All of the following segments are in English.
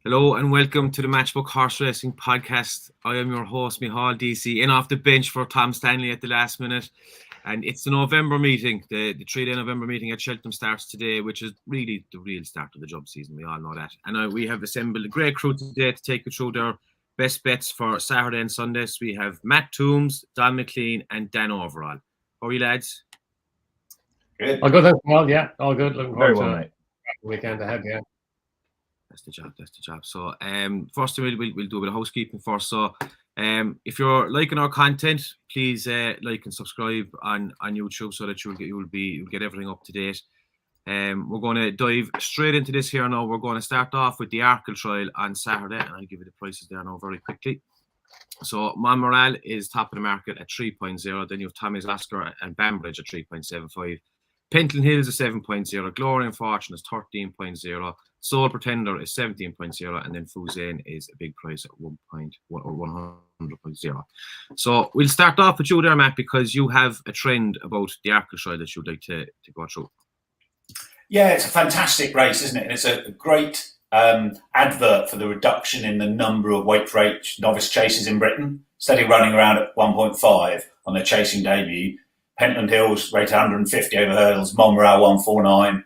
Hello and welcome to the Matchbook Horse Racing Podcast. I am your host, Micheál, Deasy, in off the bench for Tom Stanley at the last minute. And it's the November meeting. The 3-day November meeting at Cheltenham starts today, which is really the real start of the job season. We all know that. And we have assembled a great crew today to take you through their best bets for Saturday and Sunday. So we have Matt Toombs, Donn McClean, and Dan Overall. How are you, lads? Good. All good. Well, yeah, all good. Looking forward Very well, to mate. the weekend ahead. Yeah. That's the job. So, first we'll do a bit of housekeeping first. So, if you're liking our content, please like and subscribe on YouTube so that you'll get everything up to date. We're going to dive straight into this here now. We're going to start off with the Arkle trial on Saturday, and I'll give you the prices there now very quickly. So, Micheál is top of the market at 3.0. Then you have Tommy's Oscar and Bambridge at 3.75. Pentland Hills is 7.0. Glory and Fortune is 13.0. Soul Pretender is 17.0, and then Fuzane is a big price at 100.0. So we'll start off with you there, Matt, because you have a trend about the Arkle trial that you'd like to go through. Yeah, it's a fantastic race, isn't it? And it's a great advert for the reduction in the number of weight for age novice chasers in Britain. Instead of running around at 1.5 on their chasing debut, Pentland Hills rated 150 over hurdles, Monmoral 149,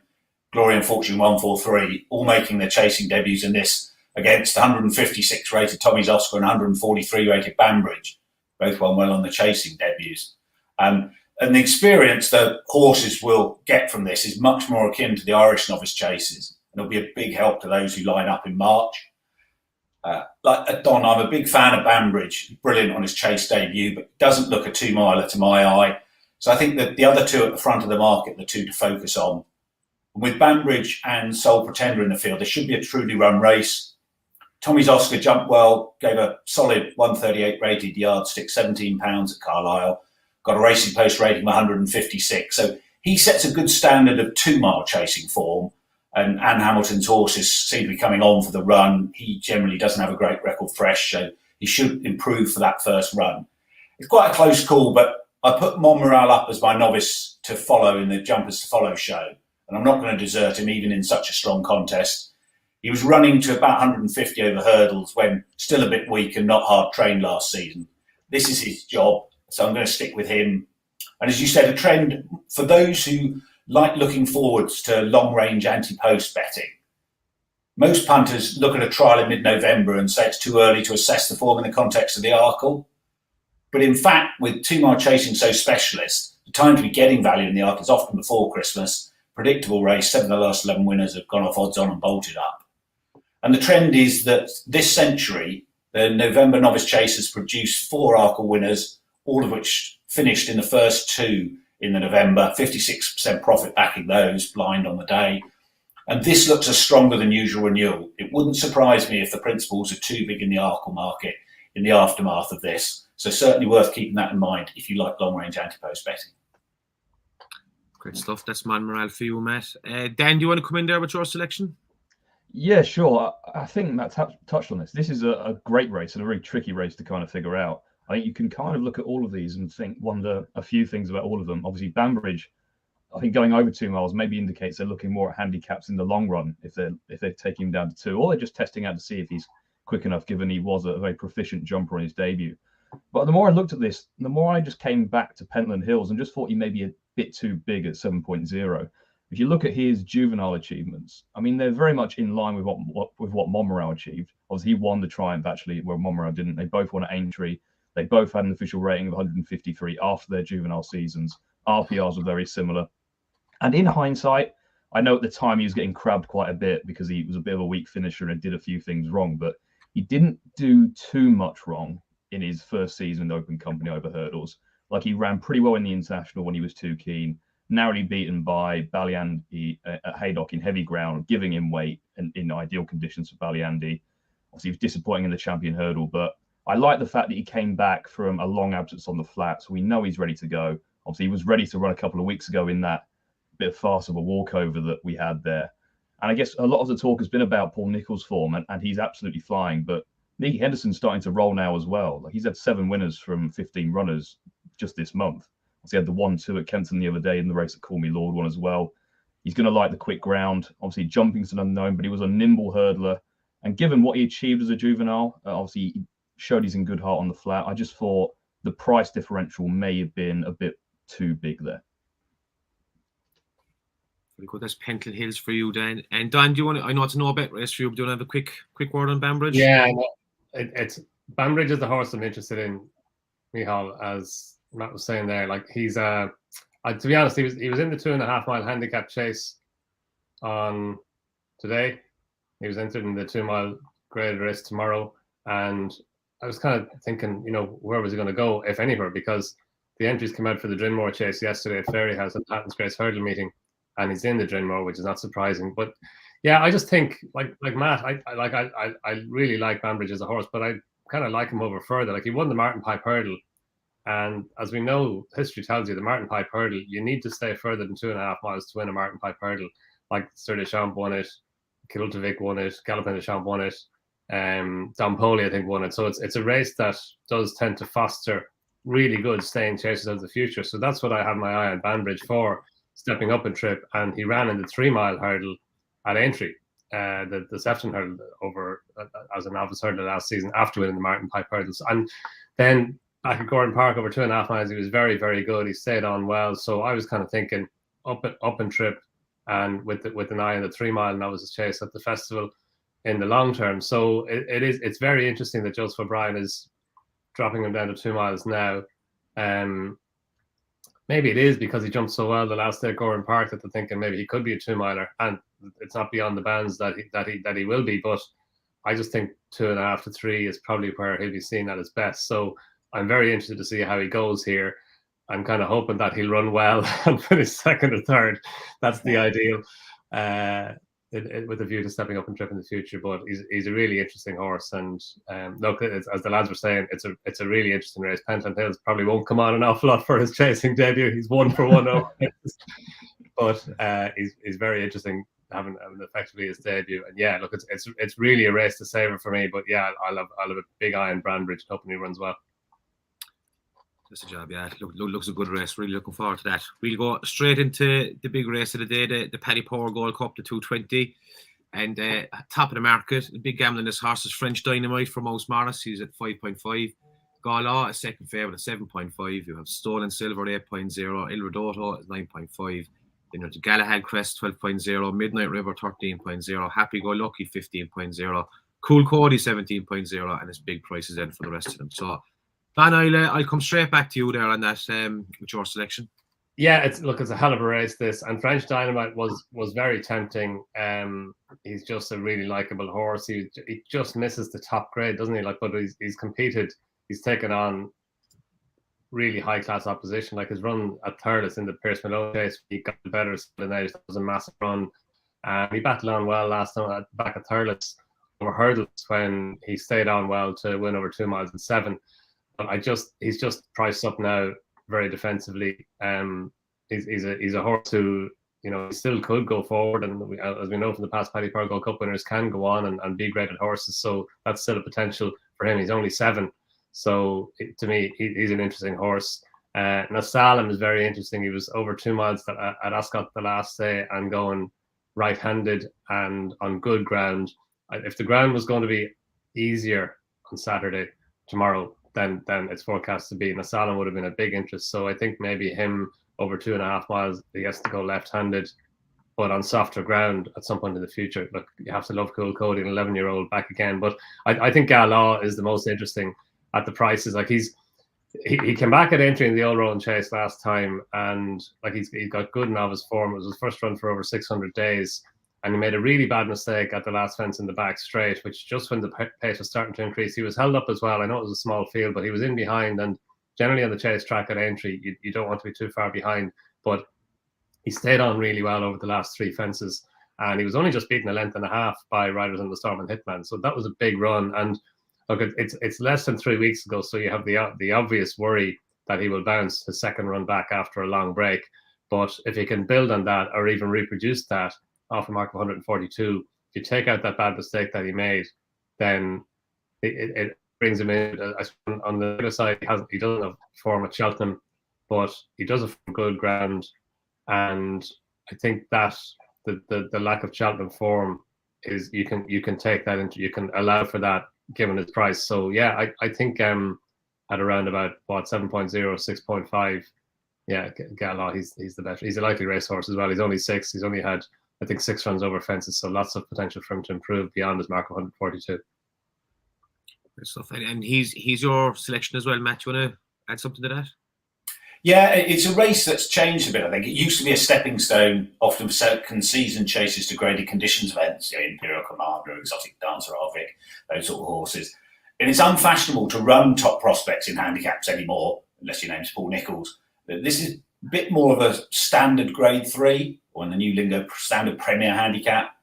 Glory and Fortune 143, all making their chasing debuts in this against 156 rated Tommy's Oscar and 143 rated Bambridge. Both won well on the chasing debuts. And the experience that horses will get from this is much more akin to the Irish novice chases. And it'll be a big help to those who line up in March. Like at Donn, I'm a big fan of Bambridge. Brilliant on his chase debut, but doesn't look a 2-miler to my eye. So I think that the other two at the front of the market, the two to focus on. With Bambridge and Soul Pretender in the field, there should be a truly run race. Tommy's Oscar jumped well, gave a solid 138 rated yardstick, £17 at Carlisle. Got a racing post rating of 156. So he sets a good standard of 2-mile chasing form. And Anne Hamilton's horses seem to be coming on for the run. He generally doesn't have a great record fresh, so he should improve for that first run. It's quite a close call, but I put Monmoral up as my novice to follow in the Jumpers to Follow show. And I'm not going to desert him even in such a strong contest. He was running to about 150 over hurdles when still a bit weak and not hard trained last season. This is his job, so I'm going to stick with him. And as you said, a trend for those who like looking forwards to long-range anti-post betting. Most punters look at a trial in mid-November and say it's too early to assess the form in the context of the Arkle. But in fact, with 2-mile chasing so specialist, the time to be getting value in the Arkle is often before Christmas. Predictable race, 7 of the last 11 winners have gone off odds on and bolted up. And the trend is that this century, the November novice chasers produced 4 Arkle winners, all of which finished in the first 2 in the November, 56% profit backing those, blind on the day. And this looks a stronger than usual renewal. It wouldn't surprise me if the principals are too big in the Arkle market in the aftermath of this. So certainly worth keeping that in mind if you like long-range anti-post betting. Great stuff. That's Monmoral for you, Matt. Dan, do you want to come in there with your selection? Yeah, sure. I think Matt touched on this. This is a great race and a very tricky race to kind of figure out. I think you can kind of look at all of these and wonder a few things about all of them. Obviously, Bambridge, I think going over 2 miles maybe indicates they're looking more at handicaps in the long run if they're taking him down to 2, or they're just testing out to see if he's quick enough, given he was a very proficient jumper on his debut. But the more I looked at this, the more I just came back to Pentland Hills and just thought he may be a bit too big at 7.0. If you look at his juvenile achievements, I mean, they're very much in line with what Monmoral achieved. Obviously, he won the Triumph, actually, where Monmoral didn't. They both won at Aintree. They both had an official rating of 153 after their juvenile seasons. RPRs were very similar. And in hindsight, I know at the time he was getting crabbed quite a bit because he was a bit of a weak finisher and did a few things wrong, but he didn't do too much wrong in his first season in Open Company over hurdles. Like, he ran pretty well in the International when he was too keen, narrowly beaten by Ballyandy at Haydock in heavy ground, giving him weight and in ideal conditions for Ballyandy. Obviously, he was disappointing in the Champion Hurdle, but I like the fact that he came back from a long absence on the flat, so we know he's ready to go. Obviously, he was ready to run a couple of weeks ago in that bit of farce of a walkover that we had there. And I guess a lot of the talk has been about Paul Nicholls' form, and he's absolutely flying, but Nicky Henderson's starting to roll now as well. Like, he's had 7 winners from 15 runners just this month. He had the 1-2 at Kempton the other day in the race at Call Me Lord one as well. He's going to like the quick ground. Obviously, jumping's an unknown, but he was a nimble hurdler. And given what he achieved as a juvenile, obviously he showed he's in good heart on the flat. I just thought the price differential may have been a bit too big there. Very good. That's Pentland Hills for you, Dan. And Don, do you want to? I know it's a no bet race for you. But do you want to have a quick word on Banbridge? Yeah, it's Banbridge is the horse I'm interested in, Micheál, as Matt was saying there. Like he's to be honest, he was in the 2.5 mile handicap chase on today. He was entered in the 2 mile graded race tomorrow, and I was kind of thinking, where was he going to go, if anywhere, because the entries came out for the Drinmore chase yesterday at Fairyhouse at Patton's Grace Hurdle meeting, and he's in the Drinmore, which is not surprising. But yeah, I just think like Matt, I really like Banbridge as a horse, but I kind of like him over further. Like he won the Martin Pipe Hurdle, and as we know, history tells you the Martin Pipe Hurdle, you need to stay further than 2.5 miles to win a Martin Pipe Hurdle. Like Sir Deschamps won it, Kiltevic won it, Galopin Deschamps won it, Don Poli I think won it. So it's a race that does tend to foster really good staying chases of the future. So that's what I have my eye on Banbridge for, stepping up in trip. And he ran in the 3 mile hurdle at Aintree, the Sefton hurdle over as a novice hurdle last season after winning the Martin Pipe hurdles. And then back at Gordon Park over 2.5 miles, he was very, very good. He stayed on well. So I was kind of thinking up in trip, and with an eye on the 3 mile novices chase at the festival in the long term. So it's very interesting that Joseph O'Brien is dropping him down to 2 miles now. Maybe it is because he jumped so well the last day at Gordon Park that they're thinking maybe he could be a 2 miler, and it's not beyond the bounds that he will be. But I just think 2.5 to 3 is probably where he'll be seen at his best. So I'm very interested to see how he goes here. I'm kind of hoping that he'll run well and finish second or third. That's the ideal, with a view to stepping up and trip in the future. But he's a really interesting horse. And look, as the lads were saying, it's a really interesting race. Pentland Hills probably won't come on an awful lot for his chasing debut. He's 1 for 1 over. But he's very interesting having effectively his debut. And yeah, look, it's really a race to savour for me. But yeah, I'll have a big eye on Banbridge, hoping he runs well. That's a job, yeah. Looks a good race. Really looking forward to that. We'll go straight into the big race of the day, the Paddy Power Gold Cup, the 220. And top of the market, the big gambling this horse is French Dynamite from Mouse Morris. He's at 5.5. Gala, a second favourite at 7.5. You have Stolen Silver at 8.0. Il Rodotto at 9.5. Then there's Galahad Crest 12.0. Midnight River 13.0. Happy Go Lucky 15.0. Cool Cody 17.0. And his big prices then for the rest of them. So Van, I'll come straight back to you there on that with your selection. Yeah, it's a hell of a race this, and French Dynamite was very tempting. He's just a really likable horse. He just misses the top grade, doesn't he? But he's competed. He's taken on really high class opposition. Like his run at Thurles in the Pierce Malone chase, he got the better than that. It was a massive run. He battled on well last time back at Thurles over hurdles when he stayed on well to win over 2 miles and 7. He's just priced up now very defensively. He's a horse who he still could go forward, and as we know from the past, Paddy Power Gold Cup winners can go on and be graded horses. So that's still a potential for him. He's only 7, so to me, he's an interesting horse. Now Salem is very interesting. He was over 2 miles at Ascot the last day and going right-handed and on good ground. If the ground was going to be easier on Saturday tomorrow, then it's forecast to be. Nasalam would have been a big interest. So I think maybe him over 2.5 miles, he has to go left-handed, but on softer ground at some point in the future. Look, you have to love Cool Cody, an 11-year-old back again. But I think Gala is the most interesting at the prices. Like he came back at entry in the Old Rowan Chase last time, and like he's got good novice form. It was his first run for over 600 days. And he made a really bad mistake at the last fence in the back straight, which just when the pace was starting to increase, he was held up as well. I know it was a small field, but he was in behind. And generally on the chase track at entry, you don't want to be too far behind. But he stayed on really well over the last 3 fences. And he was only just beaten 1.5 lengths by Riders in the Storm and Hitman. So that was a big run. And look, it's less than 3 weeks ago. So you have the obvious worry that he will bounce his second run back after a long break. But if he can build on that or even reproduce that, off a mark of 142, if you take out that bad mistake that he made, then it brings him in. On the other side, he doesn't have form at Cheltenham, but he does have good ground. And I think that the lack of Cheltenham form is you can take that into, you can allow for that given its price. So yeah, I think at around about what 7.0, 6.5, yeah, Galah, he's the better. He's a likely racehorse as well. He's only 6. He's only had, I think, 6 runs over fences, so lots of potential for him to improve beyond his mark of 142. Good stuff. And he's your selection as well, Matt. Do you want to add something to that? Yeah, it's a race that's changed a bit. I think it used to be a stepping stone, often for second season chases to graded conditions events, Imperial Commander, Exotic Dancer, Arvik, those sort of horses. And it's unfashionable to run top prospects in handicaps anymore, unless your name's Paul Nichols. This is a bit more of a standard grade 3, or in the new lingo, standard Premier handicap.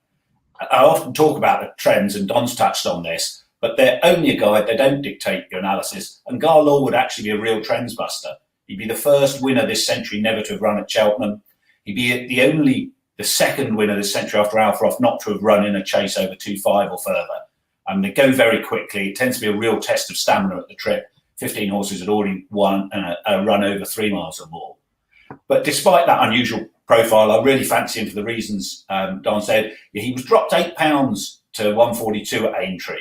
I often talk about the trends, and Donn's touched on this, but they're only a guide. They don't dictate your analysis. And Garlaw would actually be a real trends buster. He'd be the first winner this century never to have run at Cheltenham. He'd be the second winner this century after Alfroth not to have run in a chase over 2.5 or further. And they go very quickly. It tends to be a real test of stamina at the trip. 15 horses had already won a run over 3 miles or more. But despite that unusual profile, I really fancy him for the reasons Don said. He was dropped £8 to 142 at Aintree.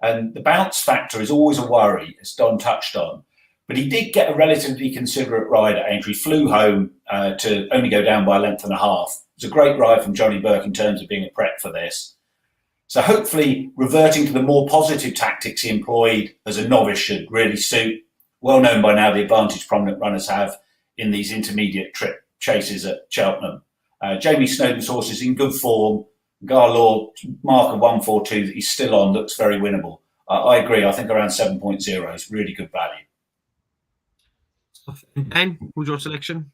And the bounce factor is always a worry, as Don touched on. But he did get a relatively considerate ride at Aintree, flew home to only go down by a length and a half. It was a great ride from Johnny Burke in terms of being a prep for this. So hopefully reverting to the more positive tactics he employed as a novice should really suit. Well known by now the advantage prominent runners have in these intermediate trip chases at Cheltenham. Jamie Snowden's horse is in good form. Garlaw, mark of 142 that he's still on, looks very winnable. I agree. I think around 7.0 is really good value. Ben, who's your selection?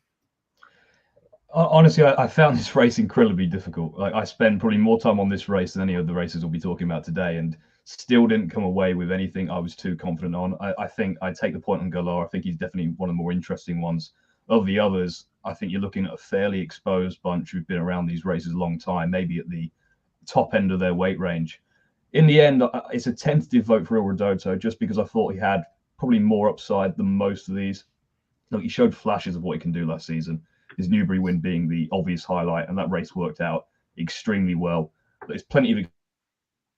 Honestly, I found this race incredibly difficult. Like, I spent probably more time on this race than any of the races we'll be talking about today, and still didn't come away with anything I was too confident on. I think I take the point on Galar. I think he's definitely one of the more interesting ones. Of the others, I think you're looking at a fairly exposed bunch who've been around these races a long time, maybe at the top end of their weight range. In the end, it's a tentative vote for Il Rodotto, just because I thought he had probably more upside than most of these. Look, he showed flashes of what he can do last season. His Newbury win being the obvious highlight, and that race worked out extremely well. But there's plenty of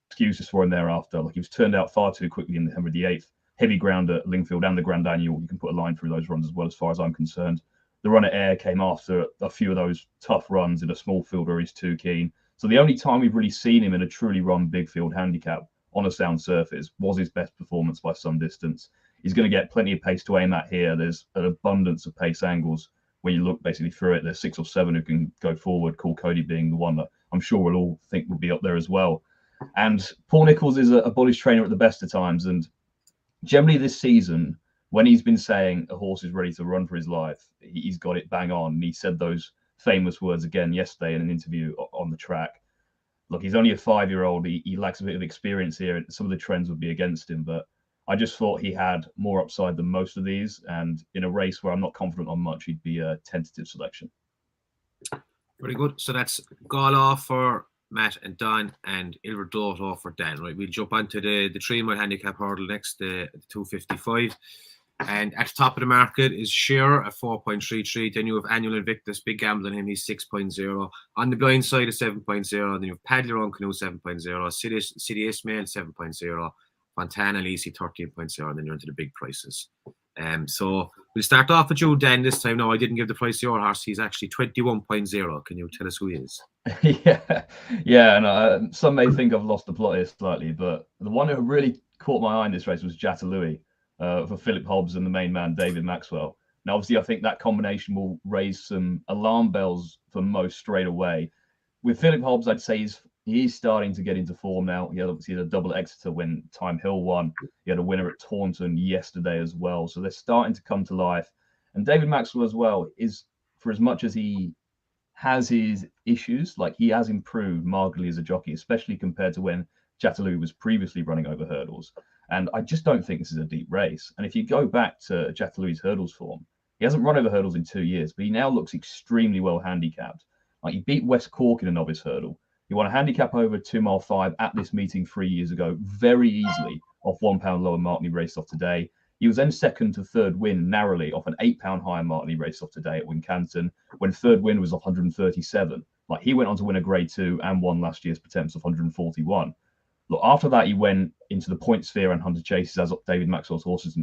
excuses for him thereafter. Like, he was turned out far too quickly in the Henry VIII. Heavy ground at Lingfield and the Grand Annual. You can put a line through those runs as well, as far as I'm concerned. The run at Ayr came after a few of those tough runs in a small field where he's too keen. So the only time we've really seen him in a truly run big field handicap on a sound surface was his best performance by some distance. He's going to get plenty of pace to aim at here. There's an abundance of pace angles when you look basically through it. There's 6 or 7 who can go forward, Cool Cody being the one that I'm sure we'll all think will be up there as well. And Paul Nichols is a bullish trainer at the best of times. And generally this season, when he's been saying a horse is ready to run for his life, he's got it bang on. And he said those famous words again yesterday in an interview on the track. Look, he's only a 5-year-old. He lacks a bit of experience here, and some of the trends would be against him. But I just thought he had more upside than most of these. And in a race where I'm not confident on much, he'd be a tentative selection. Very good. So that's Galah for Matt and Don, and Il Rodotto for Dan. Right, we'll jump onto the 3-mile handicap hurdle next, the 255. And at the top of the market is Shearer at 4.33. Then you have Annual Invictus, big gamble on him, he's 6.0. On the blind side is 7.0. Then you have Paddy on Canoe 7.0. City Ismail 7.0. Fontana Lisi 13.0. And then you're into the big prices. So we'll start off with you, Dan, this time. No, I didn't give the price of your horse. He's actually 21.0. Can you tell us who he is? Yeah. And some may think I've lost the plot here slightly, but the one who really caught my eye in this race was Jatalui for Philip Hobbs and the main man, David Maxwell. Now, obviously, I think that combination will raise some alarm bells for most straight away. With Philip Hobbs, I'd say he's starting to get into form now. He obviously had a double Exeter when Time Hill won. He had a winner at Taunton yesterday as well. So they're starting to come to life. And David Maxwell as well is, for as much as he has his issues, like, he has improved markedly as a jockey, especially compared to when Jatalui was previously running over hurdles. And I just don't think this is a deep race. And if you go back to Jatalui's hurdles form, he hasn't run over hurdles in 2 years, but he now looks extremely well handicapped. Like, he beat West Cork in a novice hurdle. He won a handicap over 2 mile 5 at this meeting 3 years ago, very easily off £1 lower mark than he raced off today. He was then second to third win narrowly off an £8 higher mark than he raced off today at Wincanton, when third win was off 137. Like, he went on to win a Grade 2 and won last year's Pertemps of 141. Look, after that, he went into the point sphere and hunter chases, as David Maxwell's horses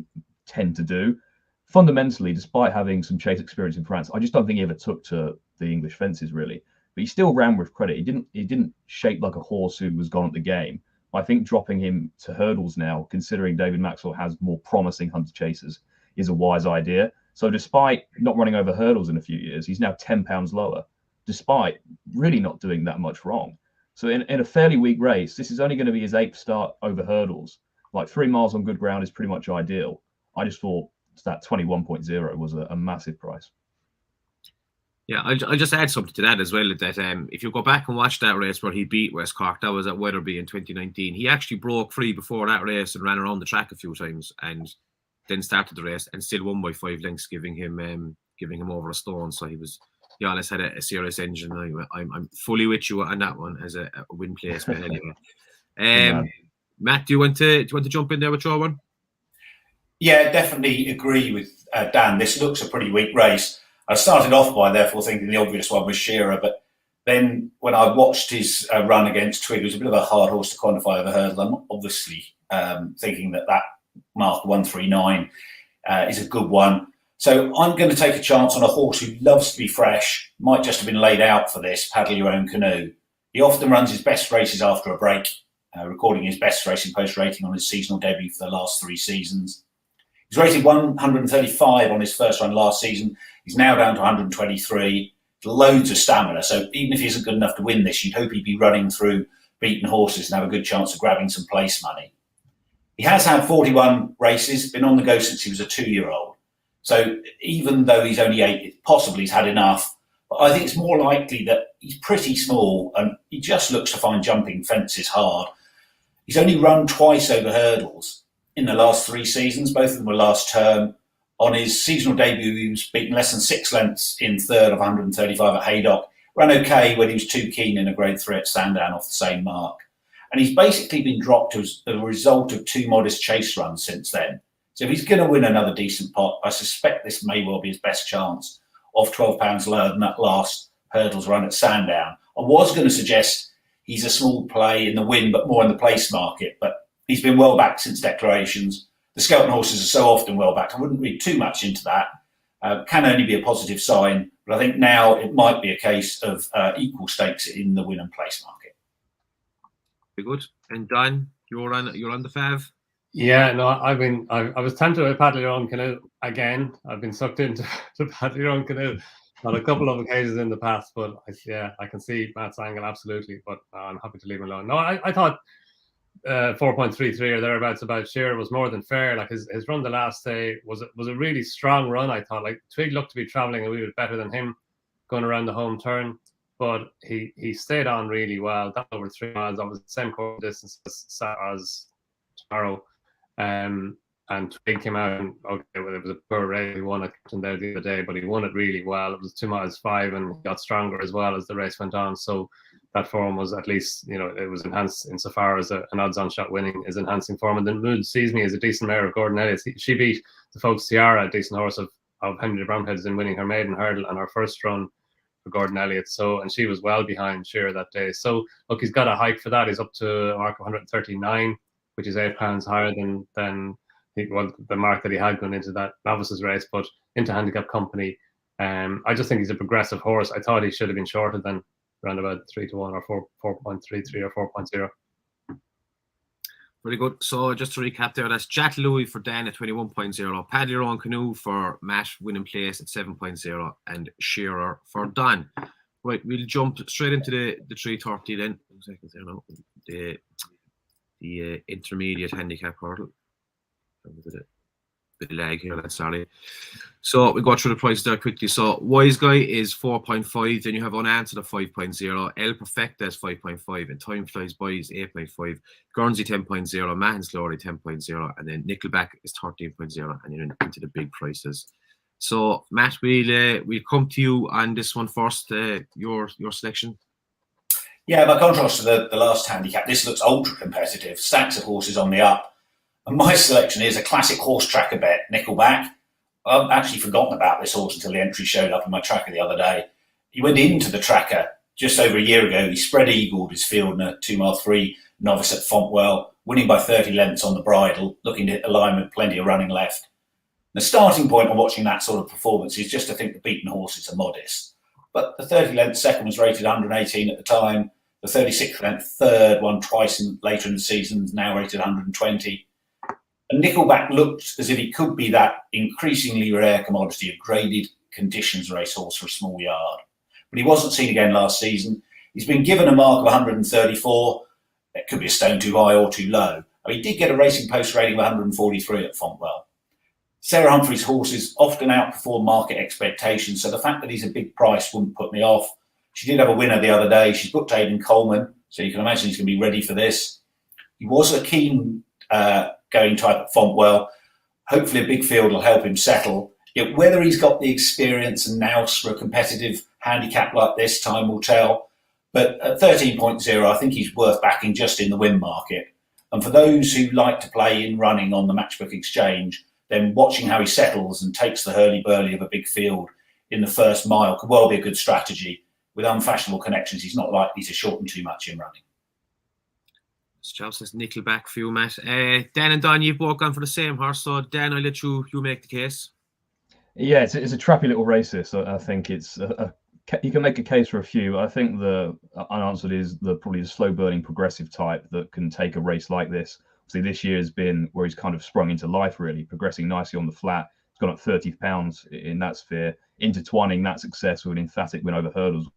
tend to do. Fundamentally, despite having some chase experience in France, I just don't think he ever took to the English fences, really. But he still ran with credit. He didn't shape like a horse who was gone at the game. I think dropping him to hurdles now, considering David Maxwell has more promising hunter chasers, is a wise idea. So despite not running over hurdles in a few years, he's now £10 lower, despite really not doing that much wrong. So in a fairly weak race, this is only going to be his 8th start over hurdles. Like, 3 miles on good ground is pretty much ideal. I just thought that 21.0 was a massive price. Yeah, I'll just add something to that as well, that if you go back and watch that race where he beat West Cork, that was at Wetherby in 2019, he actually broke free before that race and ran around the track a few times and then started the race and still won by 5 lengths, giving him over a stone. So he always had a serious engine. I'm fully with you on that one as a win place. But anyway, Matt, do you want to jump in there with your one? Yeah, definitely agree with Dan. This looks a pretty weak race. I started off by therefore thinking the obvious one was Shearer, but then when I watched his run against Twig, it was a bit of a hard horse to quantify over hurdle. I'm obviously thinking that mark 139 is a good one. So I'm going to take a chance on a horse who loves to be fresh, might just have been laid out for this, Paddle Your Own Canoe. He often runs his best races after a break, recording his best racing post rating on his seasonal debut for the last 3 seasons. He's rated 135 on his first run last season. He's now down to 123. Loads of stamina. So even if he isn't good enough to win this, you'd hope he'd be running through beaten horses and have a good chance of grabbing some place money. He has had 41 races, been on the go since he was a 2-year-old. So even though he's only 8, possibly he's had enough. But I think it's more likely that he's pretty small and he just looks to find jumping fences hard. He's only run twice over hurdles in the last 3 seasons. Both of them were last term. On his seasonal debut, he was beaten less than 6 lengths in third of 135 at Haydock. Ran okay when he was too keen in a Grade 3 at Sandown off the same mark. And he's basically been dropped as a result of 2 modest chase runs since then. So if he's going to win another decent pot, I suspect this may well be his best chance of £12 lower than that last hurdles run at Sandown. I was going to suggest he's a small play in the win, but more in the place market. But he's been well backed since declarations. The Skelton horses are so often well backed. I wouldn't read too much into that. Can only be a positive sign. But I think now it might be a case of equal stakes in the win and place market. Very good. And Donn, you're on the fav. Yeah, no, I was tempted to paddle your own canoe again. I've been sucked into paddle your own canoe on a couple of occasions in the past, but I can see Matt's angle absolutely. But I'm happy to leave him alone. No, I thought 4.33 or thereabouts about Shearer was more than fair. Like his run the last day was a really strong run. I thought, like, Twig looked to be travelling a wee bit better than him going around the home turn, but he stayed on really well. That over 3 miles, that was the same course distance as tomorrow. And Twig came out and it was a poor race. He won at Cheltenham there the other day, but he won it really well. It was 2 miles 5 and he got stronger as well as the race went on. So that form was at least, it was enhanced insofar as an odds-on shot winning is enhancing form. And then Mood Sees Me is a decent mare of Gordon Elliott's. She beat the folks Tiara, a decent horse of Henry de Bromhead's, in winning her maiden hurdle and her first run for Gordon Elliott. So, and she was well behind Shearer that day. So look, he's got a hike for that. He's up to a mark of 139, which is £8 higher than the mark that he had going into that novices race, but into handicap company. I just think he's a progressive horse. I thought he should have been shorter than around about 3-1 or 4.33 or 4.0. Very good. So just to recap there, that's Jack Louis for Dan at 21.0, Paddy Your Own Canoe for Matt, winning place at 7.0, and Shearer for Donn. Right, we'll jump straight into the 330 then. 2 seconds there now. The intermediate handicap hurdle. Bit of lag here, that's sorry. So we go through the prices there quickly. So Wise Guy is 4.5, then you have Unanswered at 5.0, El Perfecta is 5.5, and Time Flies By is 8.5, Guernsey 10.0, Mahon's Glory 10.0, and then Nickelback is 13.0, and you're into the big prices. So Matt, we'll come to you on this one first. Your selection. Yeah, by contrast to the last handicap, this looks ultra competitive. Stacks of horses on the up. And my selection is a classic horse tracker bet, Nickelback. I've actually forgotten about this horse until the entry showed up in my tracker the other day. He went into the tracker just over a year ago, he spread eagled his field in a 2 mile 3 novice at Fontwell, winning by 30 lengths on the bridle, looking at alignment, plenty of running left. The starting point on watching that sort of performance is just to think the beaten horses are modest. But the 30 length second was rated 118 at the time. The 36 length third, won twice later in the season, is now rated 120. And Nickelback looked as if he could be that increasingly rare commodity of graded conditions racehorse for a small yard. But he wasn't seen again last season. He's been given a mark of 134. It could be a stone too high or too low. He did get a Racing Post rating of 143 at Fontwell. Sarah Humphrey's horses often outperform market expectations, so the fact that he's a big price wouldn't put me off. She did have a winner the other day. She's booked Aidan Coleman, so you can imagine he's going to be ready for this. He was a keen going type at Fontwell. Hopefully a big field will help him settle. Yet whether he's got the experience and nous for a competitive handicap like this, time will tell. But at 13.0, I think he's worth backing just in the win market. And for those who like to play in running on the Matchbook Exchange, then watching how he settles and takes the hurly-burly of a big field in the first mile could well be a good strategy. With unfashionable connections, he's not likely to shorten too much in running. Strauss says Nickelback for you, Matt. Dan and Donn, you've both gone for the same horse, so Dan, I'll let you make the case. Yeah, it's a trappy little race, this. I think it's you can make a case for a few. I think the unanswered is probably the slow-burning progressive type that can take a race like this. See, this year has been where he's kind of sprung into life, really, progressing nicely on the flat. He's gone up 30 pounds in that sphere, intertwining that success with an emphatic win over hurdles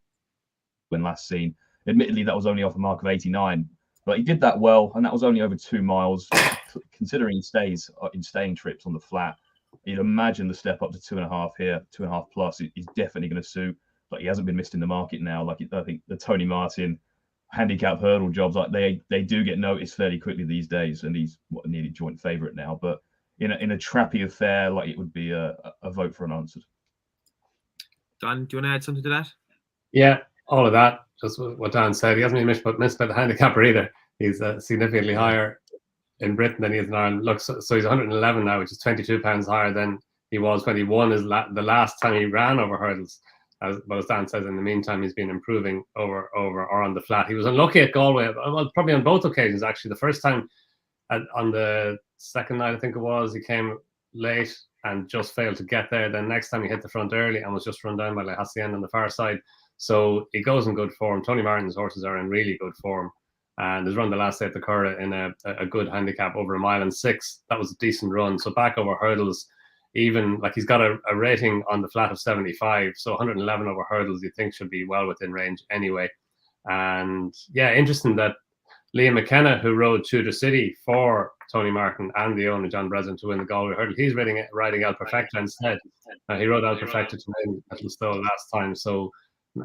when last seen. Admittedly, that was only off a mark of 89, but he did that well, and that was only over 2 miles. Considering he stays in staying trips on the flat, you'd imagine the step up to 2.5 here, 2.5 plus, is definitely going to suit. But he hasn't been missed in the market now. Like I think the Tony Martin handicap hurdle jobs, like they do get noticed fairly quickly these days, and he's nearly joint favourite now. But in a trappy affair, like it would be a vote for unanswered. Don, do you want to add something to that? Yeah, all of that. Just what Dan said. He hasn't been missed by the handicapper either. He's significantly higher in Britain than he is in Ireland. Look, so he's 111 now, which is 22 pounds higher than he was when he won the last time he ran over hurdles. As Dan says, in the meantime, he's been improving over or on the flat. He was unlucky at Galway, well, probably on both occasions, actually. The first time on the second night, I think it was, he came late and just failed to get there. Then next time he hit the front early and was just run down by Le Hacienda on the far side. So he goes in good form. Tony Martin's horses are in really good form. And has run the last day at the Curragh in a good handicap over 1.6 miles. That was a decent run. So back over hurdles, even like he's got a rating on the flat of 75, so 111 over hurdles you'd think should be well within range anyway. And yeah, interesting that Liam McKenna, who rode Tudor City for Tony Martin and the owner John Breslin to win the Galway hurdle, he's riding El Perfecta instead. He rode El Perfecta to win at Listowel last time, so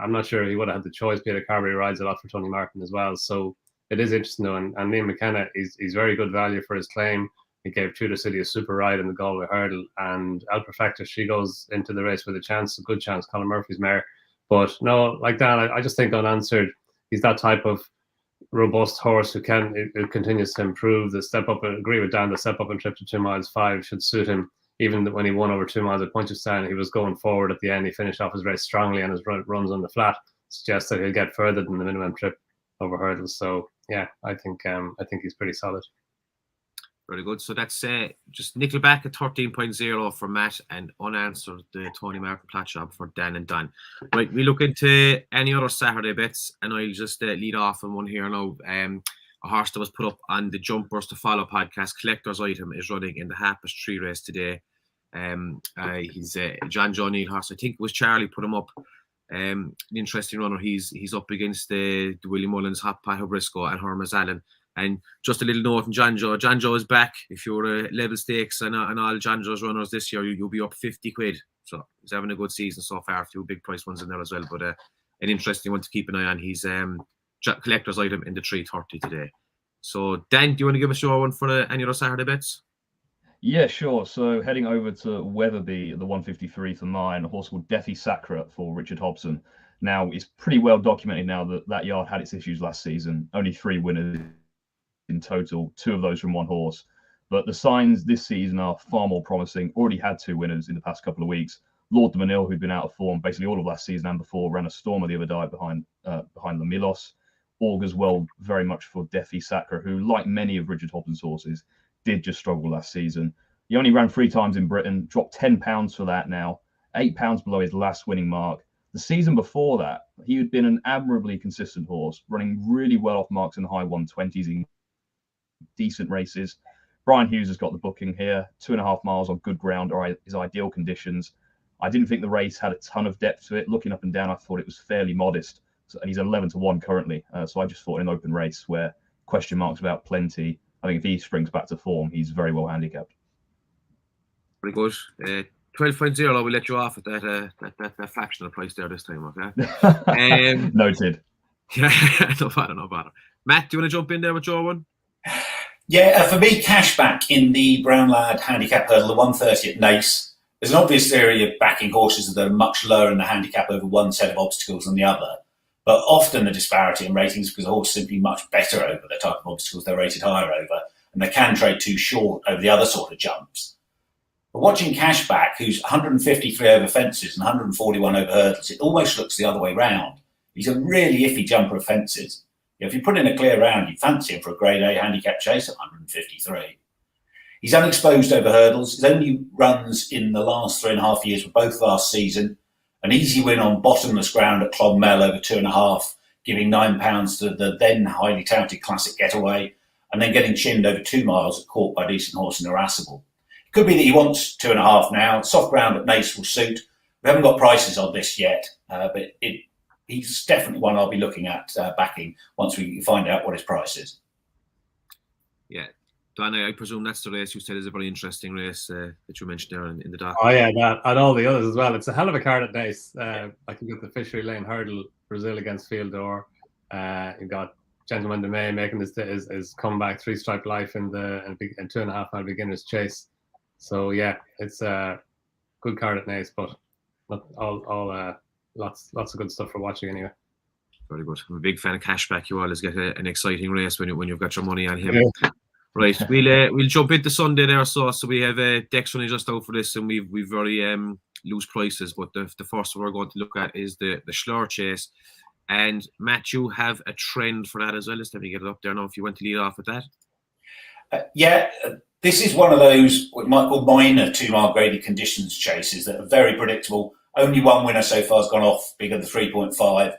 I'm not sure he would have had the choice. Peter Carberry rides a lot for Tony Martin as well, so it is interesting though. And Liam McKenna is very good value for his claim. He gave Tudor City a super ride in the Galway hurdle, and El Perfecta, she goes into the race with a good chance, Colin Murphy's mare. But no, like Dan, I just think unanswered, he's that type of robust horse who continues to improve. The step up, I agree with Dan, the step up and trip to 2 miles 5 should suit him. Even when he won over 2 miles at Punchestown, he was going forward at the end. He finished off his race strongly, and his runs on the flat suggest that he'll get further than the minimum trip over hurdles. So yeah, I think he's pretty solid. Very good. So that's just Nickelback at 13.0 for Matt, and unanswered the Tony Martin Plat Job for Dan and Don. Right, we look into any other Saturday bets, and I'll just lead off on one here now. A horse that was put up on the Jumpers to Follow podcast, Collector's Item, is running in the 3.5 race today. He's John O'Neill horse. I think it was Charlie put him up. An interesting runner. He's up against the William Mullins, Hot Pat Briscoe, and Hermes Allen. And just a little note on John Joe. John Joe is back. If you're level stakes and all John Joe's runners this year, you'll be up 50 quid. So he's having a good season so far. A few big price ones in there as well. But an interesting one to keep an eye on. He's Collector's Item in the 3.30 today. So Dan, do you want to give us your one for any other Saturday bets? Yeah, sure. So heading over to Wetherby at the 153 for mine, a horse called Defi Sacra for Richard Hobson. Now, it's pretty well documented now that yard had its issues last season. Only 3 winners in total, 2 of those from one horse. But the signs this season are far more promising. Already had 2 winners in the past couple of weeks. Lord de Manil, who'd been out of form basically all of last season and before, ran a stormer the other day behind the Milos. Augurs well very much for Defi Sacre, who, like many of Richard Hobson's horses, did just struggle last season. He only ran 3 times in Britain, dropped £10 for that now, £8 below his last winning mark. The season before that, he had been an admirably consistent horse, running really well off marks in the high 120s in decent races. Brian Hughes has got the booking here, 2.5 miles on good ground or his ideal conditions. I didn't think the race had a ton of depth to it. Looking up and down, I thought it was fairly modest. And he's 11-1 currently. So I just thought in an open race where question marks about plenty, I think if he springs back to form, he's very well handicapped. Very good. 12.0, we'll let you off at that fraction of the price there this time, okay? Noted. Yeah, no bother. Matt, do you want to jump in there with your one? Yeah, for me, cashback in the Brown Lad handicap hurdle, the 130 at Nace. There's an obvious theory of backing horses that are much lower in the handicap over one set of obstacles than the other. But often the disparity in ratings because the horse is simply much better over the type of obstacles they're rated higher over, and they can trade too short over the other sort of jumps. But watching Cashback, who's 153 over fences and 141 over hurdles, it almost looks the other way round. He's a really iffy jumper of fences. If you put in a clear round, you fancy him for a grade A handicap chase at 153. He's unexposed over hurdles. His only runs in the last 3.5 years were both last season. An easy win on bottomless ground at Clonmel over 2.5, giving £9 to the then highly touted Classic Getaway, and then getting chinned over 2 miles at Caught by Decent Horse and Irascible. It could be that he wants 2.5 now. Soft ground at Nace will suit. We haven't got prices on this yet, but he's definitely one I'll be looking at backing once we find out what his price is. Yeah. Donn, I presume that's the race you said is a very interesting race that you mentioned there in the dock. Oh yeah, that and all the others as well. It's a hell of a card at Nace. I can get the Fishery Lane Hurdle, Brazil against Field d'Or. You've got Gentleman de May making his comeback, 3-Stripe Life in 2.5 mile beginner's chase. So yeah, it's a good card at Nace, but lots of good stuff for watching anyway. Very good. I'm a big fan of Cashback. You always get an exciting race when you've got your money on him. Yeah. Right, we'll jump into Sunday there. So we have decks running just out for this, and we've very loose prices. But the first one we're going to look at is the Shloer chase. And Matt, you have a trend for that as well. Let's let me get it up there now. If you want to lead off with that. This is one of those what you might call minor 2 mile graded conditions chases that are very predictable. Only one winner so far has gone off bigger than 3.5.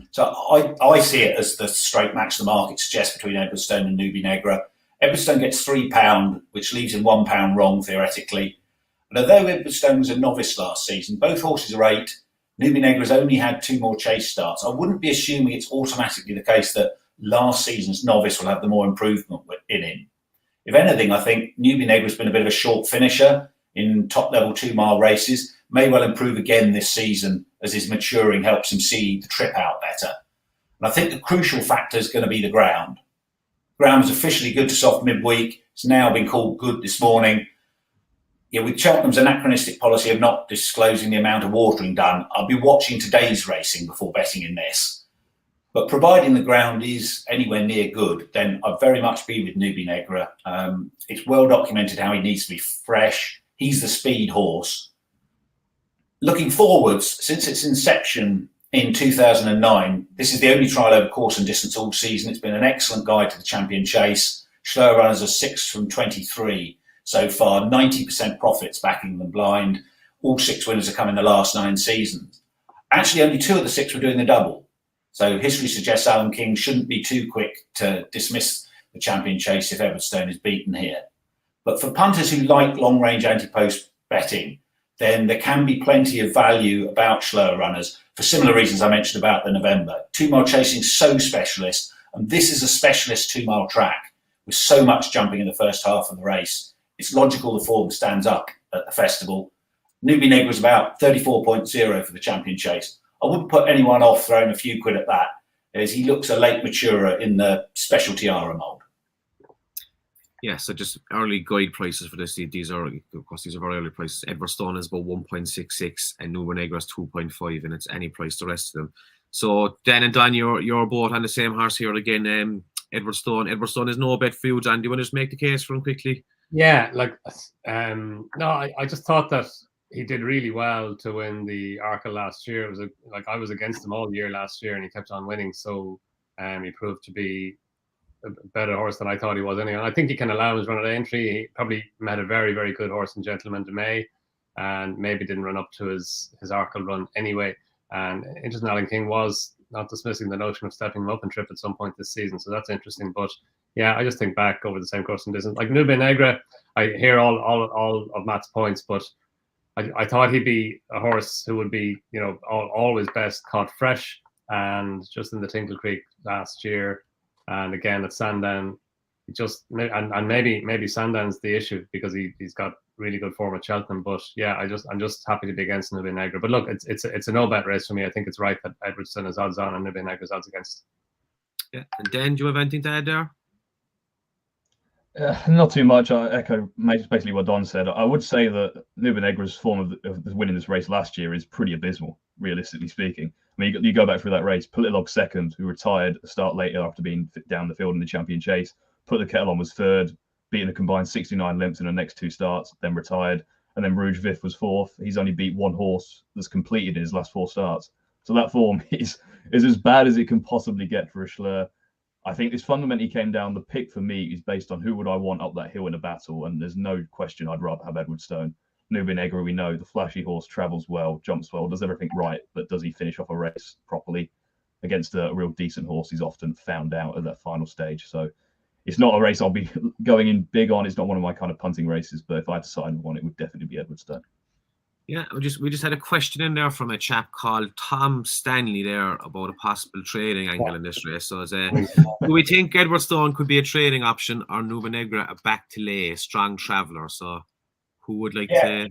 So I see it as the straight match the market suggests between Edwardstone and Nubie Negra. Edwardstone gets £3, which leaves him £1 wrong theoretically. And although Edwardstone was a novice last season, both horses are 8. Nubie Negra's only had 2 more chase starts. I wouldn't be assuming it's automatically the case that last season's novice will have the more improvement in him. If anything, I think Nubie Negra's been a bit of a short finisher in top level 2 mile races. May well improve again this season as his maturing helps him see the trip out better. And I think the crucial factor is going to be the ground. Ground was officially good to soft midweek. It's now been called good this morning. Yeah, with Cheltenham's anachronistic policy of not disclosing the amount of watering done, I'll be watching today's racing before betting in this. But providing the ground is anywhere near good, then I'd very much be with Nubie Negra. It's well documented how he needs to be fresh. He's the speed horse. Looking forwards, since its inception in 2009, this is the only trial over course and distance all season. It's been an excellent guide to the champion chase. Shloer runners are 6 from 23 so far, 90% profits backing them blind. All 6 winners have come in the last 9 seasons. Actually, only 2 of the 6 were doing the double. So history suggests Alan King shouldn't be too quick to dismiss the champion chase if Edwardstone is beaten here. But for punters who like long-range anti-post betting, then there can be plenty of value about Shloer runners for similar reasons I mentioned about the November. 2 mile chasing is so specialist, and this is a specialist 2 mile track with so much jumping in the first half of the race. It's logical the form stands up at the festival. Nubie Negra is about 34.0 for the champion chase. I wouldn't put anyone off throwing a few quid at that, as he looks a late maturer in the special tiara mould. Yeah, so just early guide prices for this. These are, of course, very early prices. Edwardstone is about 1.66 and Nubie Negra is 2.5, and it's any price the rest of them. So Dan and Donn, you're both on the same horse here again. Edwardstone is no bet for you, Donn. Do you want to just make the case for him quickly? Yeah, I just thought that he did really well to win the Arkle last year. It was like I was against him all year last year, and he kept on winning. So he proved to be a better horse than I thought he was. Anyway, I think he can allow his run at entry. He probably met a very, very good horse in Gentleman de May, and maybe didn't run up to his Arkle run anyway. And interesting, Alan King was not dismissing the notion of stepping him up and trip at some point this season. So that's interesting. But yeah, I just think back over the same course and distance. Like Nube Negra, I hear all of Matt's points, but I thought he'd be a horse who would be, always best caught fresh. And just in the Tinkle Creek last year, and again at Sandown, and maybe Sandown's the issue because he's got really good form at Cheltenham. But yeah, I'm just happy to be against Nube Negra. But look, it's a no bet race for me. I think it's right that Edwardson is odds on and Nube Negra's odds against. Yeah, and Dan, do you have anything to add there? Not too much. I echo basically what Don said. I would say that Nube Negra's form of winning this race last year is pretty abysmal, realistically speaking. I mean, you go back through that race, Politlog second, who retired a start later after being down the field in the champion chase. Put the Kettle on was third, beating a combined 69 lengths in the next two starts, then retired. And then Rouge Vif was fourth. He's only beat one horse that's completed in his last four starts. So that form is as bad as it can possibly get for a Shloer. I think this fundamentally came down, the pick for me is based on who would I want up that hill in a battle, and there's no question I'd rather have Edward Stone. Nube Negra, we know, the flashy horse travels well, jumps well, does everything right, but does he finish off a race properly? Against a real decent horse, he's often found out at that final stage. So it's not a race I'll be going in big on. It's not one of my kind of punting races, but if I had to sign one, it would definitely be Edward Stone. Yeah, we just had a question in there from a chap called Tom Stanley there about a possible trading angle in this race. So, do we think Edward Stone could be a trading option, or Nube Negra a back to lay, strong traveller? So, who would like to?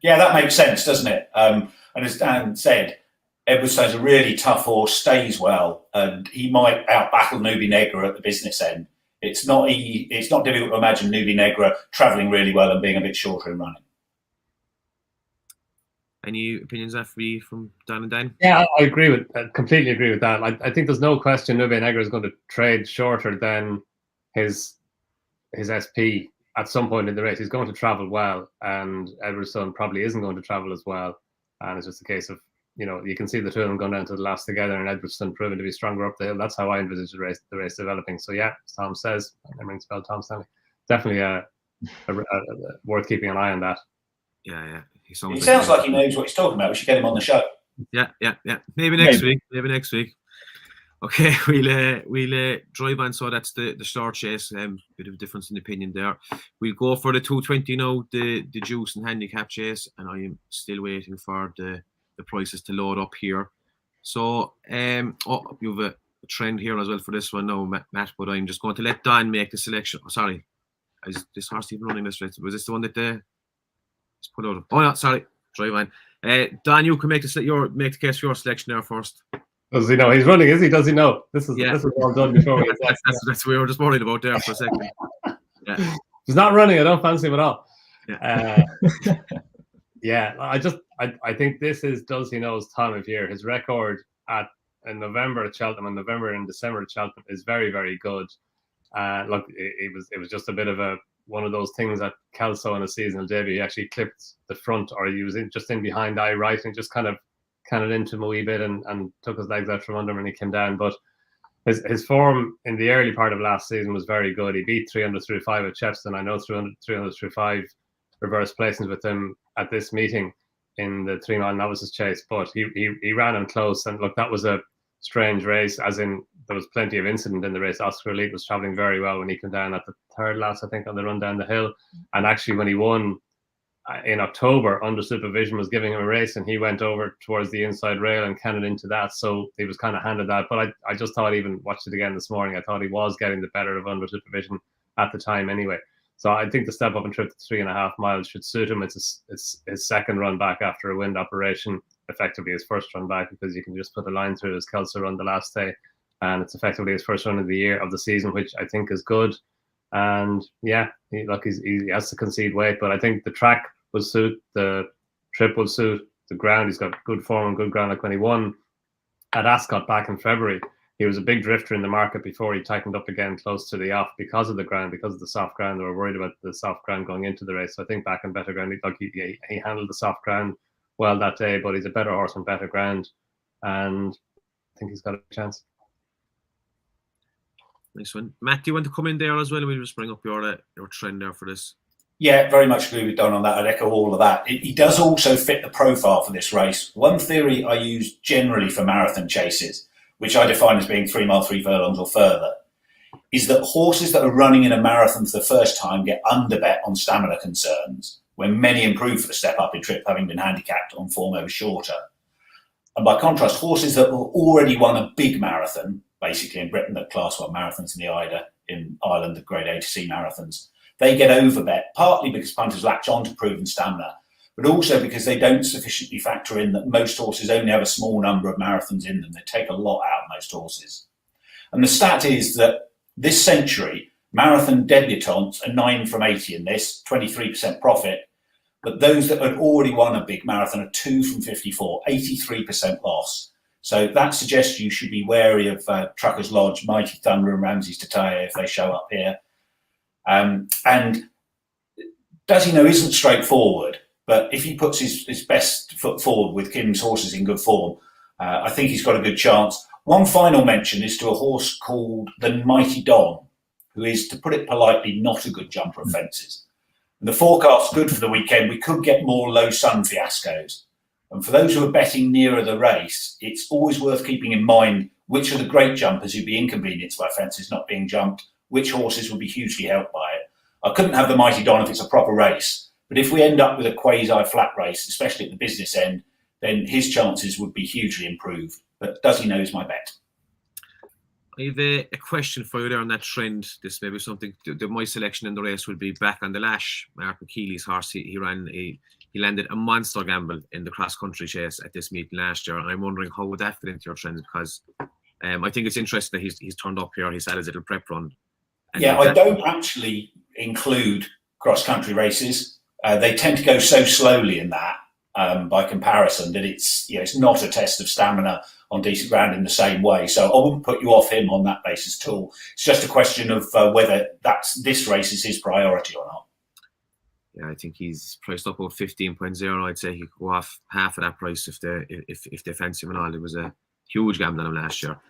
Yeah, that makes sense, doesn't it? And as Dan said, Edward Stone's a really tough horse, stays well, and he might outbattle Nube Negra at the business end. It's not difficult to imagine Nube Negra travelling really well and being a bit shorter in running. Any opinions from Dan and Dan? Yeah, I completely agree with that. I think there's no question Nube Negra is going to trade shorter than his SP at some point in the race. He's going to travel well, and Edward Stone probably isn't going to travel as well. And it's just a case of, you can see the two of them going down to the last together, and Edward Stone proving to be stronger up the hill. That's how I envisage the race developing. So yeah, as Tom says, I rings bell, Tom Stanley. Definitely worth keeping an eye on that. Yeah. He sounds like he knows what he's talking about. We should get him on the show. Yeah. Maybe next week. Okay, we'll drive on. So that's the start chase. Bit of a difference in opinion there. We'll go for the 220 now, the Jewson handicap chase, and I am still waiting for the prices to load up here. So you have a trend here as well for this one now, Matt. But I'm just going to let Don make the selection. Oh, sorry, is this horse even running this race? Was this the one that Just put out. Oh no, sorry. Drive on. Don, you can make the case for your selection there first. Does he know he's running? Is he? Does he know? This is all done before we. That's what we were just worried about there for a second. Yeah. He's not running. I don't fancy him at all. Yeah. Yeah. I think this is Does He Know's time of year. His record in November at Cheltenham and November and December at Cheltenham is very, very good. Look, it was just a bit of one of those things at Kelso in a seasonal debut. He actually clipped the front, or he was just in behind eye right, and just kind of cannoned into him a wee bit and took his legs out from under him and he came down. But his form in the early part of last season was very good. He beat 300 through 5 at Chepstow. I know 300 through 5 reverse placings with him at this meeting in the 3 mile novices chase, but he ran him close. And look, that was a strange race, as in there was plenty of incident in the race. Oscar Elite was traveling very well when he came down at the third last, I think, on the run down the hill. And actually when he won in October, under supervision was giving him a race, and he went over towards the inside rail and cannoned into that. So he was kind of handed that. But I just thought, even watched it again this morning, I thought he was getting the better of under supervision at the time anyway. So I think the step up and trip to 3.5 miles should suit him. It's his second run back after a wind operation, effectively his first run back, because you can just put a line through his Kelso run the last day, and it's effectively his first run of the year, of the season, which I think is good. And yeah, he has to concede weight, but I think the track will suit, the trip will suit, the ground. He's got good form and good ground. Like when he won at Ascot back in February, he was a big drifter in the market before he tightened up again close to the off because of the ground, because of the soft ground. They were worried about the soft ground going into the race. So I think back on better ground, he handled the soft ground well that day, but he's a better horse on better ground, and I think he's got a chance. Nice one. Matt, do you want to come in there as well? We'll just bring up your trend there for this. Yeah, very much agree with Donn on that. I'd echo all of that. He does also fit the profile for this race. One theory I use generally for marathon chases, which I define as being 3 mile, 3 furlongs or further, is that horses that are running in a marathon for the first time get underbet on stamina concerns, when many improve for the step up in trip, having been handicapped on form over shorter. And by contrast, horses that have already won a big marathon, basically in Britain, the Class 1 marathons in the Ida, in Ireland, the Grade A to C marathons, they get overbet, partly because punters latch on to proven stamina, but also because they don't sufficiently factor in that most horses only have a small number of marathons in them. They take a lot out of most horses. And the stat is that this century, marathon debutantes are 9 from 80 in this, 23% profit, but those that had already won a big marathon are 2 from 54, 83% loss. So that suggests you should be wary of Truckers Lodge, Mighty Thunder and Ramsey's Tataya if they show up here. And Deasy isn't straightforward, but if he puts his best foot forward with Kim's horses in good form, I think he's got a good chance. One final mention is to a horse called the Mighty Donn, who is, to put it politely, not a good jumper of fences. And the forecast's good for the weekend. We could get more low sun fiascos. And for those who are betting nearer the race, it's always worth keeping in mind which are the great jumpers who'd be inconvenienced by fences not being jumped, which horses would be hugely helped by it. I couldn't have the Mighty Donn if it's a proper race, but if we end up with a quasi-flat race, especially at the business end, then his chances would be hugely improved. But does he know is my bet? I have a question for you there on that trend. This may be something, my selection in the race would be Back on the Lash, Mark McKeely's horse. He landed a monster gamble in the cross-country chase at this meeting last year, and I'm wondering how would that fit into your trends, because I think it's interesting that he's turned up here, he's had his little prep run. Yeah, I don't actually include cross-country races. They tend to go so slowly in that, by comparison, that it's not a test of stamina on decent ground in the same way. So I wouldn't put you off him on that basis at all. It's just a question of whether this race is his priority or not. Yeah, I think he's priced up about 15.0. I'd say he could go off half of that price if they fancy him and all. It was a huge gamble on him last year.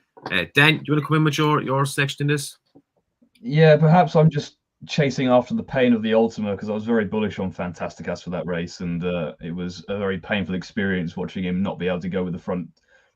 Dan, do you want to come in with your selection in this? Yeah, perhaps I'm just chasing after the pain of the Ultima, because I was very bullish on Fantasticas for that race, and it was a very painful experience watching him not be able to go with the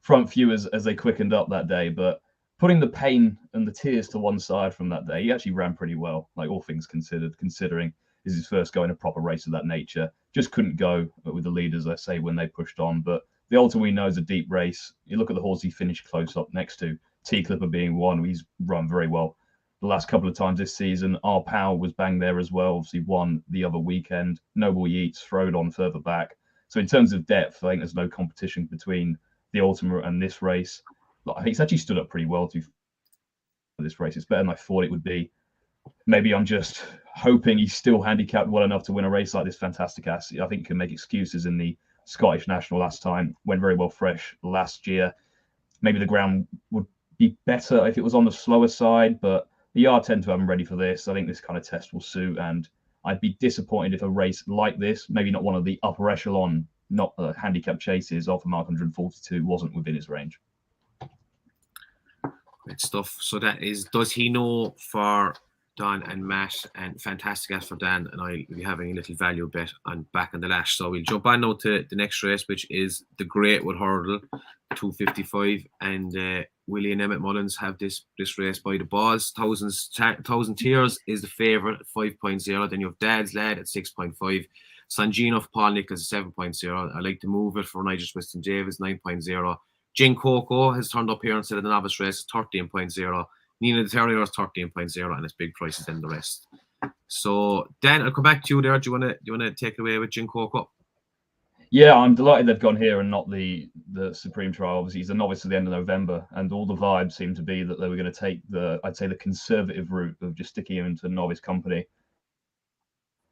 front few as they quickened up that day. But putting the pain and the tears to one side from that day, he actually ran pretty well, like all things considered, considering this is his first go in a proper race of that nature. Just couldn't go with the leaders, I say, when they pushed on. But the Ultima, we know, is a deep race. You look at the horse he finished close up next to, T-Clipper being one. He's run very well the last couple of times this season. Our Power was bang there as well. Obviously won the other weekend. Noble Yeats throwed on further back. So in terms of depth, I think there's no competition between the Ultima and this race. I think he's actually stood up pretty well for this race. It's better than I thought it would be. Maybe I'm just hoping he's still handicapped well enough to win a race like this Fantasticas. I think he can make excuses in the Scottish National last time. Went very well fresh last year. Maybe the ground would be better if it was on the slower side, but the yard tend to have him ready for this. I think this kind of test will suit, and I'd be disappointed if a race like this, maybe not one of the upper echelon, not handicap chases off a mark 142, wasn't within his range. Great stuff. So that is, does he know for Donn and Matt, and Fantasticas for Dan, and I'll be having a little value bet on Back on the Lash. So we'll jump on now to the next race, which is the Greatwood Hurdle, 255, and Willie and Emmett Mullins have this race by the balls. Thousand Tears is the favourite at 5.0. Then you have Dad's Lad at 6.5. Sangino for Paul Nicholas at 7.0. I like to move it for Nigel Weston Davis, 9.0. Gin Coco has turned up here instead of the novice race, 13.0. Nina the Terrier is 13.0, and it's big prices than the rest. So Dan, I'll come back to you there. Do you want to take it away with Gin Coco? Yeah, I'm delighted they've gone here and not the Supreme Trial. Obviously, he's a novice at the end of November, and all the vibes seem to be that they were going to take the conservative route of just sticking him into novice company.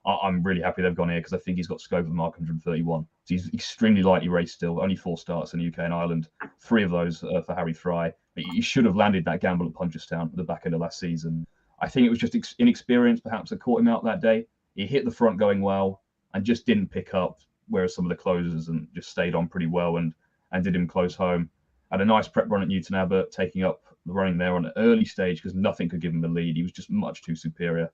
I'm really happy they've gone here, because I think he's got scope of mark 131. So he's extremely lightly raced still, only 4 starts in the UK and Ireland, 3 of those for Harry Fry. He should have landed that gamble at Punchestown at the back end of last season. I think it was just inexperience perhaps that caught him out that day. He hit the front going well and just didn't pick up, whereas some of the closers and just stayed on pretty well and did him close home. Had a nice prep run at Newton Abbot, taking up the running there on an early stage because nothing could give him the lead. He was just much too superior.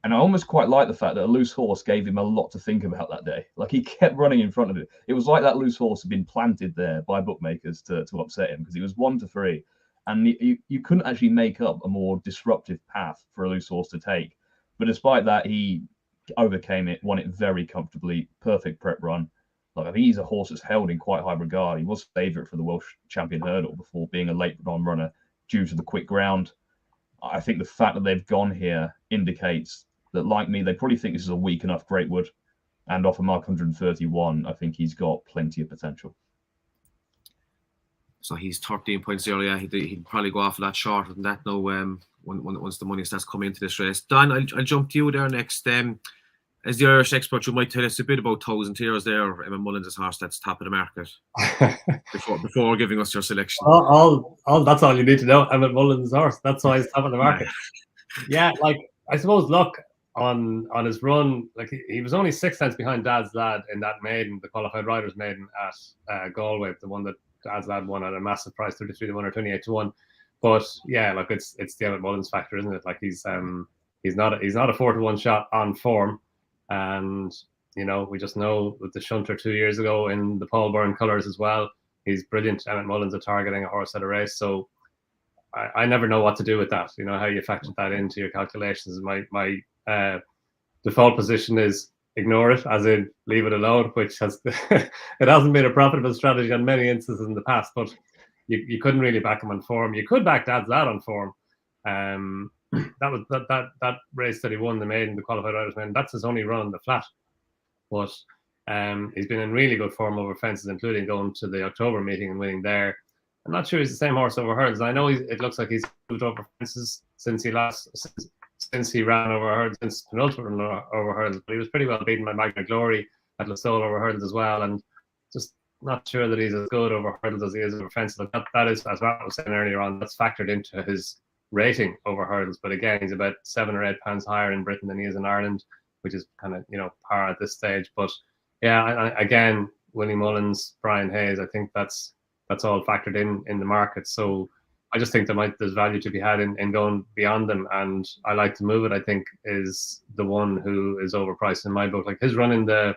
And I almost quite like the fact that a loose horse gave him a lot to think about that day. Like, he kept running in front of it. It was like that loose horse had been planted there by bookmakers to upset him, because he was 1-3. And you couldn't actually make up a more disruptive path for a loose horse to take. But despite that, he overcame it, won it very comfortably, perfect prep run. Like, I think he's a horse that's held in quite high regard. He was favourite for the Welsh Champion Hurdle before being a late runner due to the quick ground. I think the fact that they've gone here indicates that, like me, they probably think this is a weak enough Greatwood, and off a mark 131, I think he's got plenty of potential. So he's 13.0. Yeah, he'd probably go off a lot shorter than that now. Once the money starts coming into this race, Donn, I'll jump to you there next. As the Irish expert, you might tell us a bit about Thousand Tears there, Emma Mullins' horse that's top of the market. before giving us your selection. That's all you need to know. Emma Mullins' horse. That's why he's top of the market. Yeah, like, I suppose luck on his run. Like, he was only 6 cents behind Dad's Lad in that maiden, the qualified riders maiden at Galway, the one that Dad's Lad won at a massive price, 33-1 or 28-1. But yeah, like, it's the Emmett Mullins factor, isn't it? Like, he's not a 4-1 shot on form, and you know, we just know with the shunter 2 years ago in the Paul Byrne colours as well, he's brilliant. Emmett Mullins at targeting a horse at a race, so I never know what to do with that. You know, how you factor that into your calculations. My default position is ignore it, as in leave it alone, which has it hasn't been a profitable strategy on many instances in the past, but you couldn't really back him on form. You could back Dad's Lad on form. That was that race that he won, the maiden, the qualified riders maiden, that's his only run on the flat. But he's been in really good form over fences, including going to the October meeting and winning there. I'm not sure he's the same horse over hurdles. I know it looks like he's moved over fences since he ran over hurdles, since penultimate run over hurdles, but he was pretty well beaten by Magna Glory at Listowel over hurdles as well, and just not sure that he's as good over hurdles as he is over fences. Like that is, as I was saying earlier on, that's factored into his rating over hurdles. But again, he's about 7 or 8 pounds higher in Britain than he is in Ireland, which is kind of, you know, par at this stage. But yeah, again, Willie Mullins, Brian Hayes, I think that's all factored in the market. So I just think there's value to be had in going beyond them, and I like to move it. I think is the one who is overpriced in my book. Like, his run in the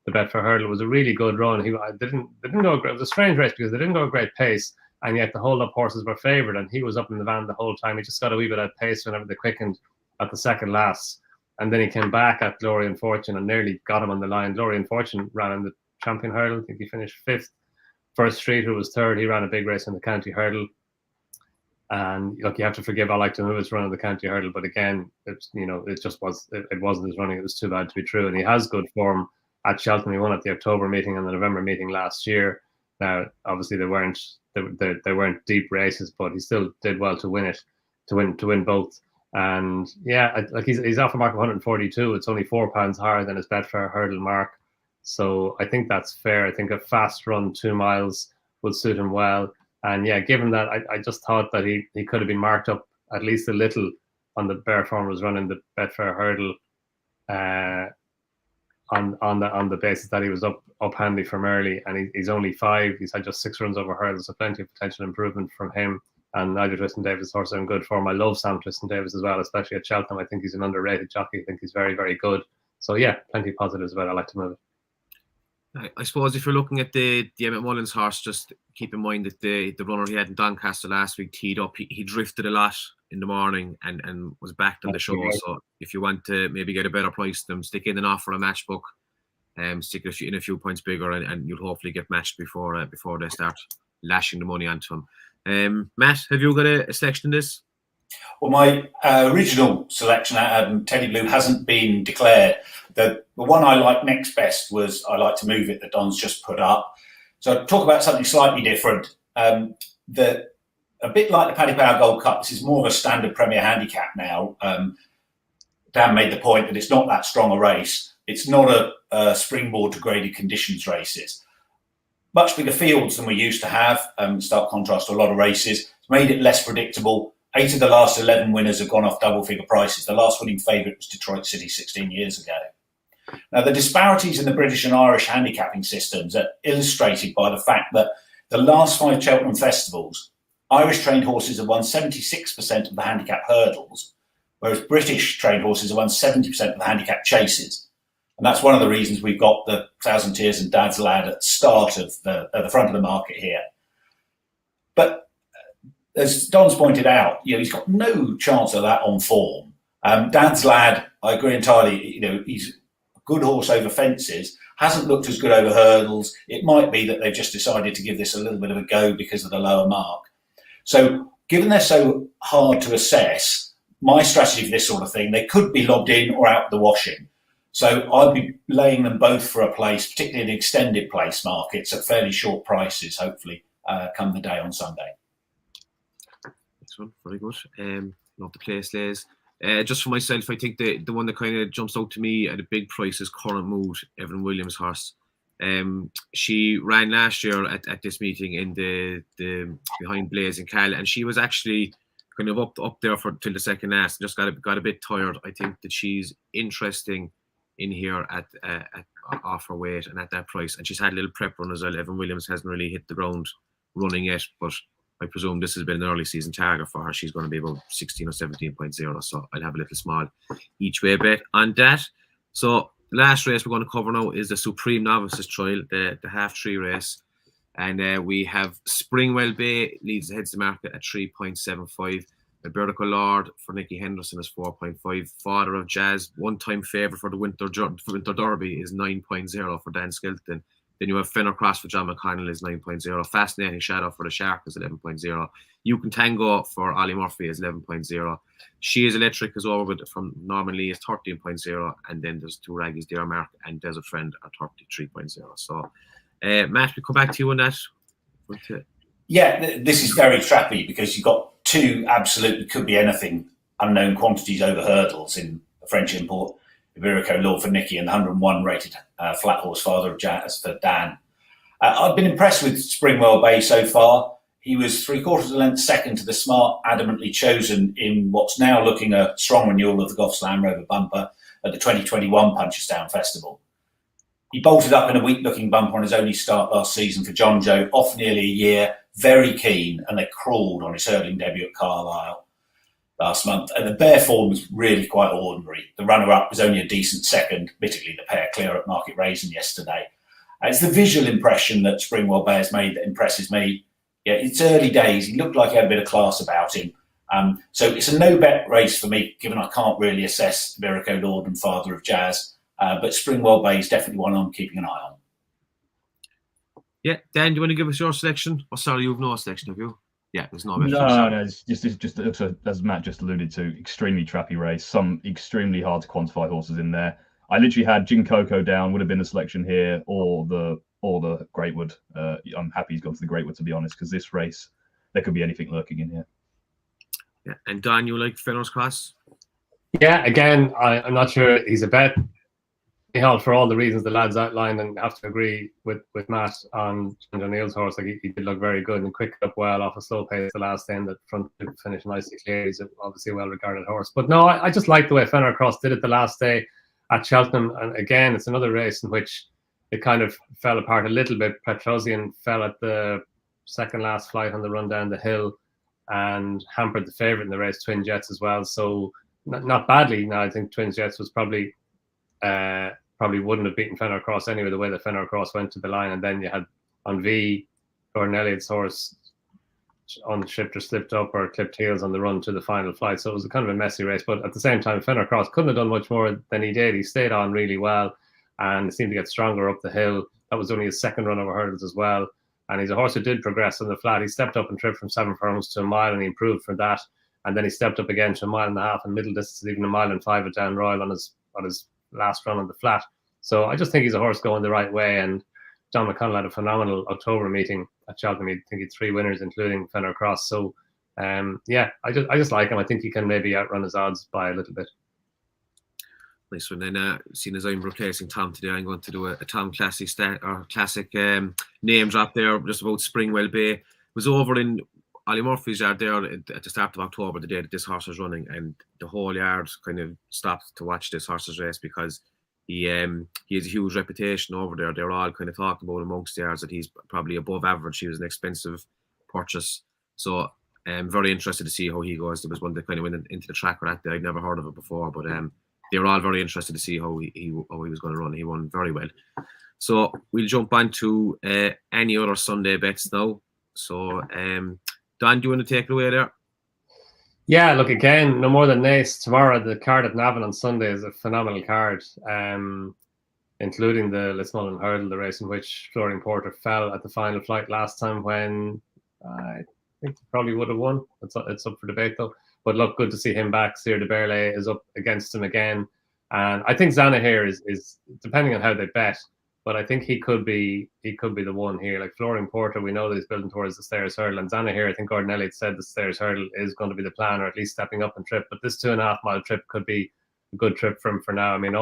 Betfair Hurdle was a really good run. He didn't go great. It was a strange race because they didn't go a great pace, and yet the hold-up horses were favoured, and he was up in the van the whole time. He just got a wee bit of pace whenever they quickened at the second last, and then he came back at Glory and Fortune and nearly got him on the line. Glory and Fortune ran in the Champion Hurdle. I think he finished 5th. First Street, who was 3rd, he ran a big race in the County Hurdle. And look, you have to forgive I like to move his run of the County Hurdle, but again, it wasn't his running. It was too bad to be true, and he has good form at Cheltenham. He won at the October meeting and the November meeting last year. Now, obviously, they weren't deep races, but he still did well to win it, to win both. And yeah, like he's off a mark of 142. It's only £4 higher than his Betfair Hurdle mark, so I think that's fair. I think a fast run 2 miles would suit him well. And yeah, given that, I just thought that he could have been marked up at least a little on the Bear Farmers running the Betfair Hurdle, on the basis that he was up handy from early, and he's only 5. He's had just 6 runs over hurdles, so plenty of potential improvement from him. And Nigel Twiston-Davis' horse are in good form. I love Sam Twiston-Davis as well, especially at Cheltenham. I think he's an underrated jockey. I think he's very, very good. So yeah, plenty of positives about it. I like to move it. I suppose if you're looking at the Emmett Mullins horse, just keep in mind that the runner he had in Doncaster last week teed up. He drifted a lot in the morning and was backed on the show. So if you want to maybe get a better price, them stick in an offer, a match book, stick it in a few points bigger, and you'll hopefully get matched before they start lashing the money onto him. Matt, have you got a selection in this? Well, my original selection, Teddy Blue, hasn't been declared. The one I like next best was I Like to Move It, that Donn's just put up. So I'll talk about something slightly different. A bit like the Paddy Power Gold Cup, this is more of a standard Premier Handicap now. Dan made the point that it's not that strong a race. It's not a springboard to graded conditions races. Much bigger fields than we used to have, stark contrast to a lot of races. It's made it less predictable. 8 of the last 11 winners have gone off double-figure prices. The last winning favourite was Detroit City 16 years ago. Now, the disparities in the British and Irish handicapping systems are illustrated by the fact that the last 5 Cheltenham festivals, Irish trained horses have won 76% of the handicap hurdles, whereas British trained horses have won 70% of the handicap chases. And that's one of the reasons we've got the Thousand Tears and Dad's Lad at the start of at the front of the market here. But as Donn's pointed out, he's got no chance of that on form. Dad's Lad, I agree entirely. He's a good horse over fences, hasn't looked as good over hurdles. It might be that they've just decided to give this a little bit of a go because of the lower mark. So given they're so hard to assess, my strategy for this sort of thing, they could be lobbed in or out the washing. So I'd be laying them both for a place, particularly in the extended place markets at fairly short prices, hopefully, come the day on Sunday. Next one, very good. Love the place lays. Just for myself, I think the one that kind of jumps out to me at a big price is Current Mood, Evan Williams' horse. She ran last year at this meeting in the behind Blaze and Cal, and she was actually kind of up there till the second last. Just got a bit tired. I think that she's interesting in here at off her weight and at that price, and she's had a little prep run as well. Evan Williams hasn't really hit the ground running yet, but I presume this has been an early season target for her. She's going to be about 16 or 17.0, so I'll have a little small each way bet on that. So the last race we're going to cover now is the Supreme Novices Trial, the half-3 race, and we have Springwell Bay leads the heads of the market at 3.75. Albertico Lord for Nicky Henderson is 4.5. Father of Jazz, one-time favourite for the Winter Derby, is 9.0 for Dan Skelton. Then you have Fenner Cross for John McConnell is 9.0. Fascinating Shadow for the Shark is 11.0. You Can Tango for Ollie Murphy is 11.0. She is Electric is over with from Norman Lee is 13.0. And then there's Two Raggies, Dear Mark and Desert Friend are 33.0. So, Matt, we come back to you on that. Yeah, this is very trappy because you've got 2 absolutely could be anything unknown quantities over hurdles in the French import. Iberico Lord for Nicky and the 101 rated flat horse Father of Jazz for Dan. I've been impressed with Springwell Bay so far. He was 3/4 of a length second to the smart, adamantly chosen in what's now looking a strong renewal of the Goffs Land Rover bumper at the 2021 Punchestown Festival. He bolted up in a weak-looking bumper on his only start last season for John Joe, off nearly a year, very keen, and they crawled on his hurdling debut at Carlisle last month. And the bare form was really quite ordinary. The runner-up was only a decent second, admittedly the pair clear at Market Raisin yesterday. It's the visual impression that Springwell Bay has made that impresses me. Yeah, it's early days. He looked like he had a bit of class about him. So it's a no-bet race for me, given I can't really assess Iberico Lord and Father of Jazz. But Springwell Bay is definitely one I'm keeping an eye on. Yeah, Dan, do you want to give us your selection? Oh, sorry, you've no selection, have you? Yeah, there's no. No, it's just as Matt just alluded to, extremely trappy race. Some extremely hard to quantify horses in there. I literally had Gin Coco down, would have been a selection here, or the Greatwood. I'm happy he's gone to the Greatwood, to be honest, because this race there could be anything lurking in here. Yeah, and Don, you like Fenner's Cross? Yeah, again, I'm not sure he's a bet. Micheál, for all the reasons the lads outlined, and have to agree with Matt on John O'Neill's horse. Like he did look very good and quicked up well off a slow pace the last end. That front finished nicely clear. He's obviously a well-regarded horse. But no, I just like the way Fenner Cross did it the last day at Cheltenham. And again, it's another race in which it kind of fell apart a little bit. Petrosian fell at the second last flight on the run down the hill and hampered the favourite in the race, Twin Jets, as well. So not badly. Now I think Twin Jets was probably wouldn't have beaten Fenner Cross anyway, the way that Fenner Cross went to the line. And then you had on V, Gordon Elliott's horse on the shifter slipped up or clipped heels on the run to the final flight. So it was a kind of a messy race. But at the same time, Fenner Cross couldn't have done much more than he did. He stayed on really well and seemed to get stronger up the hill. That was only his second run over hurdles as well. And he's a horse who did progress on the flat. He stepped up and tripped from 7 furlongs to a mile, and he improved from that. And then he stepped up again to 1.5 miles in middle distance, even 1.5 miles at Down Royal on his last run on the flat. So I just think he's a horse going the right way. And John McConnell had a phenomenal October meeting at Cheltenham. I think he had 3 winners, including Fenner Cross. So yeah, I just like him. I think he can maybe outrun his odds by a little bit. Nice one. Then, seeing as I'm replacing Tom today, I'm going to do a Tom classic name drop there, just about Springwell Bay. It was over in Ollie Murphy's yard there at the start of October, the day that this horse was running, and the whole yard kind of stopped to watch this horse's race because he has a huge reputation over there. They're all kind of talking about amongst the yards that he's probably above average. He was an expensive purchase. So I'm very interested to see how he goes. There was one that kind of went into the track that day. I'd never heard of it before, but they were all very interested to see how he was going to run. He won very well. So we'll jump on to any other Sunday bets now. So Donn, do you want to take it away there? Yeah, look, again, no more than nice. Tomorrow, the card at Navan on Sunday is a phenomenal card, including the Lismullen Hurdle, the race in which Flooring Porter fell at the final flight last time when I think he probably would have won. It's up for debate, though. But look, good to see him back. Cyr de Berle is up against him again. And I think Zana here is depending on how they bet, but I think he could be the one here. Like Flooring Porter, we know that he's building towards the Stairs Hurdle, and Zana here, I think Gordon Elliott said the Stairs Hurdle is going to be the plan, or at least stepping up in trip. But this 2.5 mile trip could be a good trip for him for now. I mean,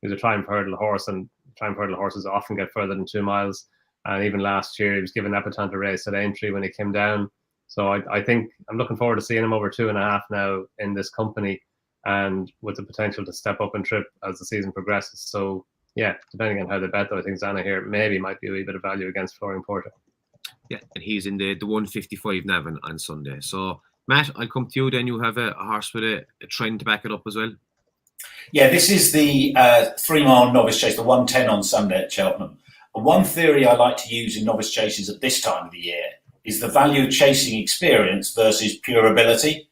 he's a Triumph Hurdle horse, and Triumph Hurdle horses often get further than 2 miles. And even last year, he was given Epatante a race at Aintree when he came down. So I think I'm looking forward to seeing him over 2.5 now in this company, and with the potential to step up in trip as the season progresses. So yeah, depending on how they bet, though, I think Zana here maybe might be a wee bit of value against Flooring Porter. Yeah, and he's in the 155 Navan on Sunday. So Matt, I'll come to you then. You have a horse with a trend to back it up as well. Yeah, this is the 3 mile novice chase, the 110 on Sunday at Cheltenham. And one theory I like to use in novice chases at this time of the year is the value of chasing experience versus pure ability.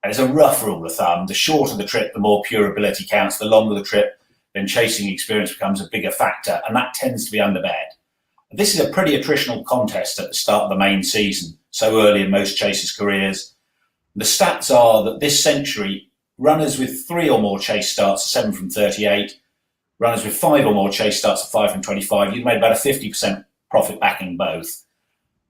As a rough rule of thumb, the shorter the trip, the more pure ability counts. The longer the trip, then chasing experience becomes a bigger factor, and that tends to be underbet. This is a pretty attritional contest at the start of the main season, so early in most chasers' careers. The stats are that this century, runners with 3 or more chase starts are 7 from 38, runners with 5 or more chase starts are 5 from 25. You've made about a 50% profit backing both.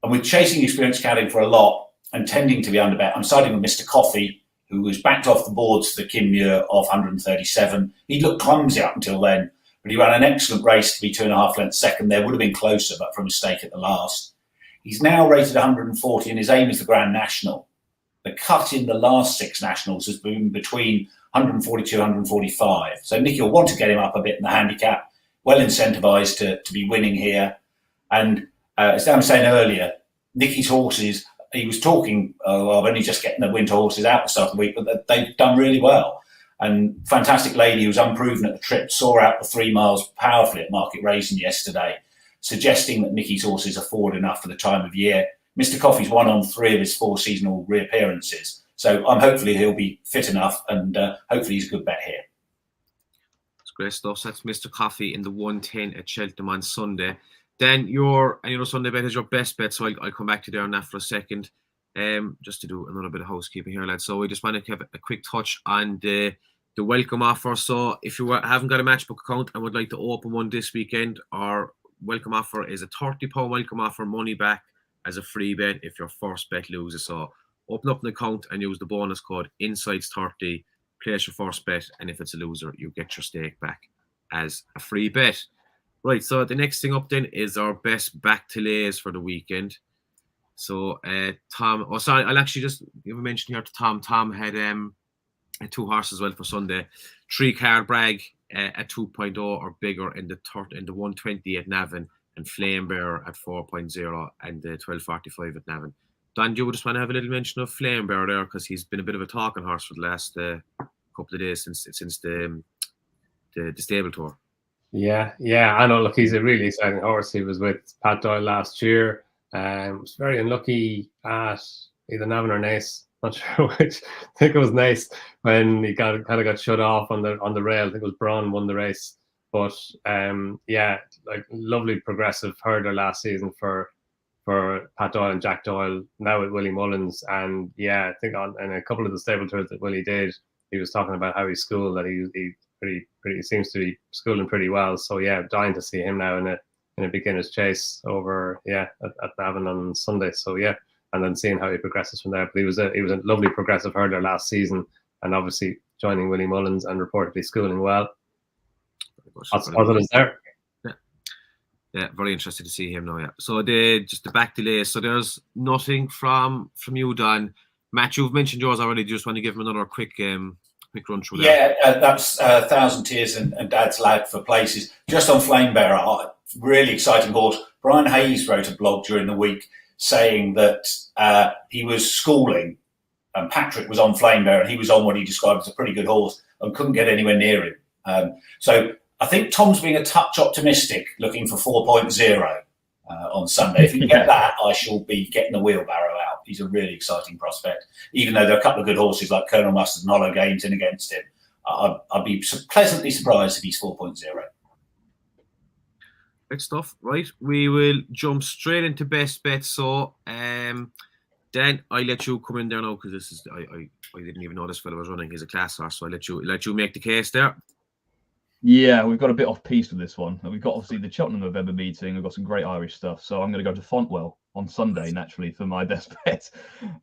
And with chasing experience counting for a lot and tending to be underbet, I'm siding with Mr. Coffey, who was backed off the boards to the Kim Muir of 137. He looked clumsy up until then, but he ran an excellent race to be 2.5 lengths second there. Would have been closer, but for a mistake at the last. He's now rated 140, and his aim is the Grand National. The cut in the last 6 Nationals has been between 142 and 145. So Micheál will want to get him up a bit in the handicap, well incentivised to be winning here. And as Dan was saying earlier, Nicky's horses, he was talking of only just getting the winter horses out the start of the week, but they've done really well. And Fantastic Lady, who was unproven at the trip, saw out the 3 miles powerfully at Market Racing yesterday, suggesting that Nicky's horses are forward enough for the time of year. Mr. Coffey's won on 3 of his 4 seasonal reappearances. So hopefully he'll be fit enough, and hopefully he's a good bet here. That's great stuff. So that's Mr. Coffey in the 110 at Cheltenham on Sunday. Then your Sunday bet is your best bet, so I'll come back to you there on that for a second. Just to do another bit of housekeeping here, lads. So we just want to have a quick touch on the welcome offer. So if you haven't got a matchbook account and would like to open one this weekend, our welcome offer is a £30 welcome offer, money back as a free bet if your first bet loses. So open up an account and use the bonus code INSIDES30, place your first bet, and if it's a loser, you get your stake back as a free bet. Right, so the next thing up then is our best back to lays for the weekend. So Tom, I'll actually just give a mention here to Tom. Tom had 2 horses as well for Sunday. 3 Card Bragg at 2.0 or bigger in the 120 at Navan, and Flame Bear at 4.0 and the 12.45 at Navan. Don, do you just want to have a little mention of Flame Bear there, because he's been a bit of a talking horse for the last couple of days since the stable tour. Yeah, I know. Look, he's a really exciting horse. He was with Pat Doyle last year. Was very unlucky at either Navan or Naas. Not sure which. I think it was Naas when he kind of got shut off on the rail. I think it was Braun won the race. But like lovely progressive hurdler last season for Pat Doyle and Jack Doyle. Now with Willie Mullins, and I think in a couple of the stable tours that Willie did, he was talking about how he schooled, that he pretty seems to be schooling pretty well. So dying to see him now in a beginner's chase over at Navan on Sunday. So and then seeing how he progresses from there. But he was a lovely progressive hurdler last season, and obviously joining Willie Mullins and reportedly schooling well. Positives there. Yeah, very interested to see him now. Yeah. So just the back delay. So there's nothing from you, Donn. Matt, you've mentioned yours already. Do you just want to give him another quick run through there? Yeah, that's Thousand Tears and Dad's Lad for places. Just on Flamebearer, really exciting horse. Brian Hayes wrote a blog during the week saying that he was schooling and Patrick was on Flamebearer and he was on what he described as a pretty good horse and couldn't get anywhere near him. So I think Tom's being a touch optimistic, looking for 4.0 on Sunday. If we get that, I shall be getting the wheelbarrow out. He's a really exciting prospect, even though there are a couple of good horses like Colonel Mustard and Hollow Games in against him. I'd be pleasantly surprised if he's 4.0. Great stuff. Right, we will jump straight into best bets. So, Dan, I let you come in there now because this is I didn't even know this fellow was running. He's a class horse, so I let you make the case there. Yeah, we've got a bit off piece with this one. We've got obviously the Cheltenham November meeting. We've got some great Irish stuff. So I'm going to go to Fontwell on Sunday, naturally, for my best bet.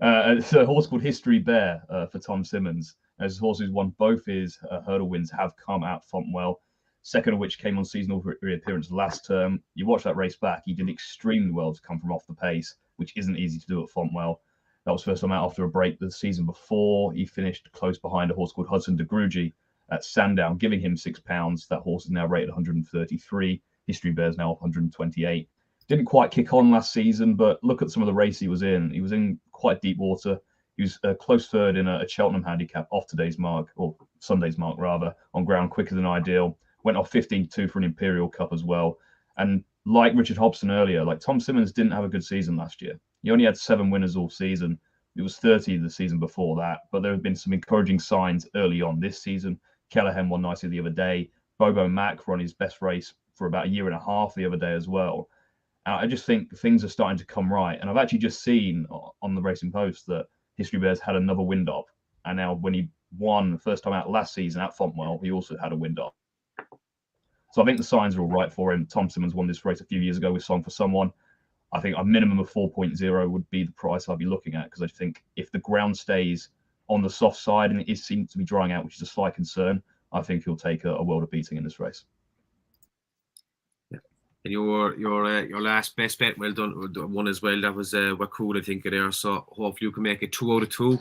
It's a horse called History Bear for Tom Simmons. As horse who's won both his hurdle wins have come out Fontwell, second of which came on seasonal reappearance last term. You watch that race back, he did extremely well to come from off the pace, which isn't easy to do at Fontwell. That was first time out after a break the season before. He finished close behind a horse called Hudson de Grugy at Sandown, giving him £6. That horse is now rated 133. History Bear's now 128. Didn't quite kick on last season, but look at some of the race he was in. He was in quite deep water. He was close third in a Cheltenham handicap off today's mark, or Sunday's mark rather, on ground quicker than ideal. Went off 15-2 for an Imperial Cup as well. And like Richard Hobson earlier, like Tom Simmons didn't have a good season last year. He only had 7 winners all season. It was 30 the season before that, but there have been some encouraging signs early on this season. Cheltenham won nicely the other day. Bobo Mac ran his best race for about a year and a half the other day as well. I just think things are starting to come right. And I've actually just seen on the Racing Post that History Bear's had another wind up. And now when he won the first time out last season at Fontwell, he also had a wind up. So I think the signs are all right for him. Tom Simmons won this race a few years ago with Song for Someone. I think a minimum of 4.0 would be the price I'd be looking at, because I think if the ground stays on the soft side and it seems to be drying out, which is a slight concern, I think he'll take a world of beating in this race. Yeah. And your last best bet, well done, one as well. That was Wakul, I think, there. So hopefully you can make it 2 out of 2.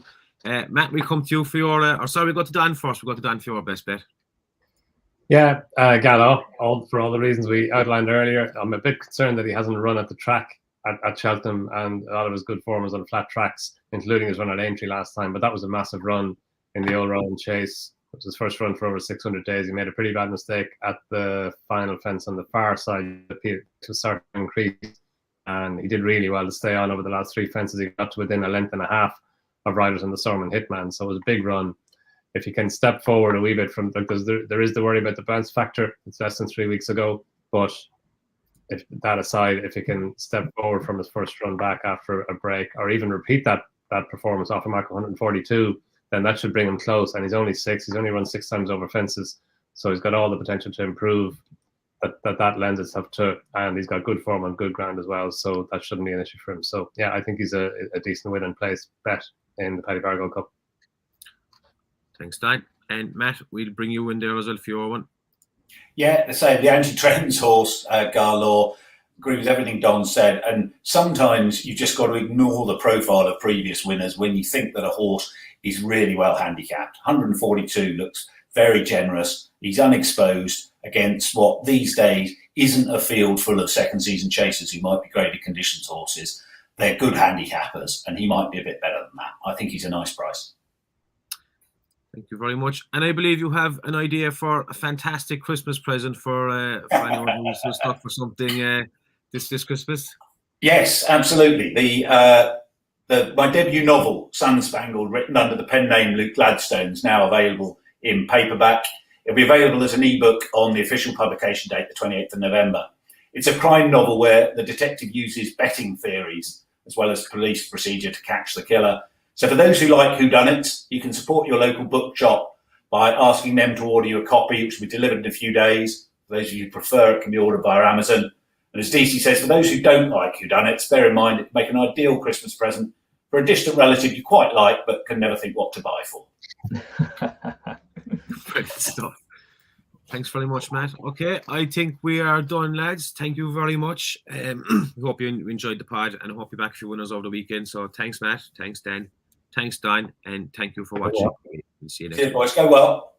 Matt, we come to you for your, we go to Dan first. We go to Dan for your best bet. Yeah, Gallo, for all the reasons we outlined earlier. I'm a bit concerned that he hasn't run at the track at Cheltenham, and a lot of his good form was on flat tracks, including his run at Aintree last time. But that was a massive run in the Old Rowan Chase. It was his first run for over 600 days. He made a pretty bad mistake at the final fence on the far side to start to increase, and he did really well to stay on over the last 3 fences. He got to within a length and a half of riders on the Storm Hitman, so it was a big run. If he can step forward a wee bit from, because there is the worry about the bounce factor. It's less than 3 weeks ago, but if that aside, if he can step forward from his first run back after a break, or even repeat that performance off a mark of 142, then that should bring him close. And he's only 6. He's only run 6 times over fences, so he's got all the potential to improve. That lends itself to, and he's got good form on good ground as well, so that shouldn't be an issue for him. So yeah, I think he's a decent win and place bet in the Paddy Bargold Cup. Thanks, Dan. And Matt, we'll bring you in there as well for your one. Yeah, say the anti-trends horse, Garlaw, agree with everything Don said. And sometimes you just got to ignore the profile of previous winners when you think that a horse is really well handicapped. 142 looks very generous. He's unexposed against what these days isn't a field full of second season chasers who might be graded conditions horses. They're good handicappers, and he might be a bit better than that. I think he's a nice price. Thank you very much. And I believe you have an idea for a fantastic Christmas present for anyone who's stuck for something this Christmas. Yes, absolutely. My debut novel, Sun Spangled, written under the pen name Luke Gladstone, is now available in paperback. It'll be available as an ebook on the official publication date, the 28th of November. It's a crime novel where the detective uses betting theories as well as police procedure to catch the killer. So for those who like whodunits, you can support your local book shop by asking them to order you a copy, which will be delivered in a few days. For those of you who prefer, it can be ordered via Amazon. And as Deasy says, for those who don't like whodunits, bear in mind it can make an ideal Christmas present for a distant relative you quite like but can never think what to buy for. Great stuff. Thanks very much, Matt. Okay, I think we are done, lads. Thank you very much. We hope you enjoyed the pod, and I hope you're back for winners over the weekend. So thanks, Matt. Thanks, Dan. Thanks, Don. And thank you for watching. We'll see you next Cheers, week. boys. Go well.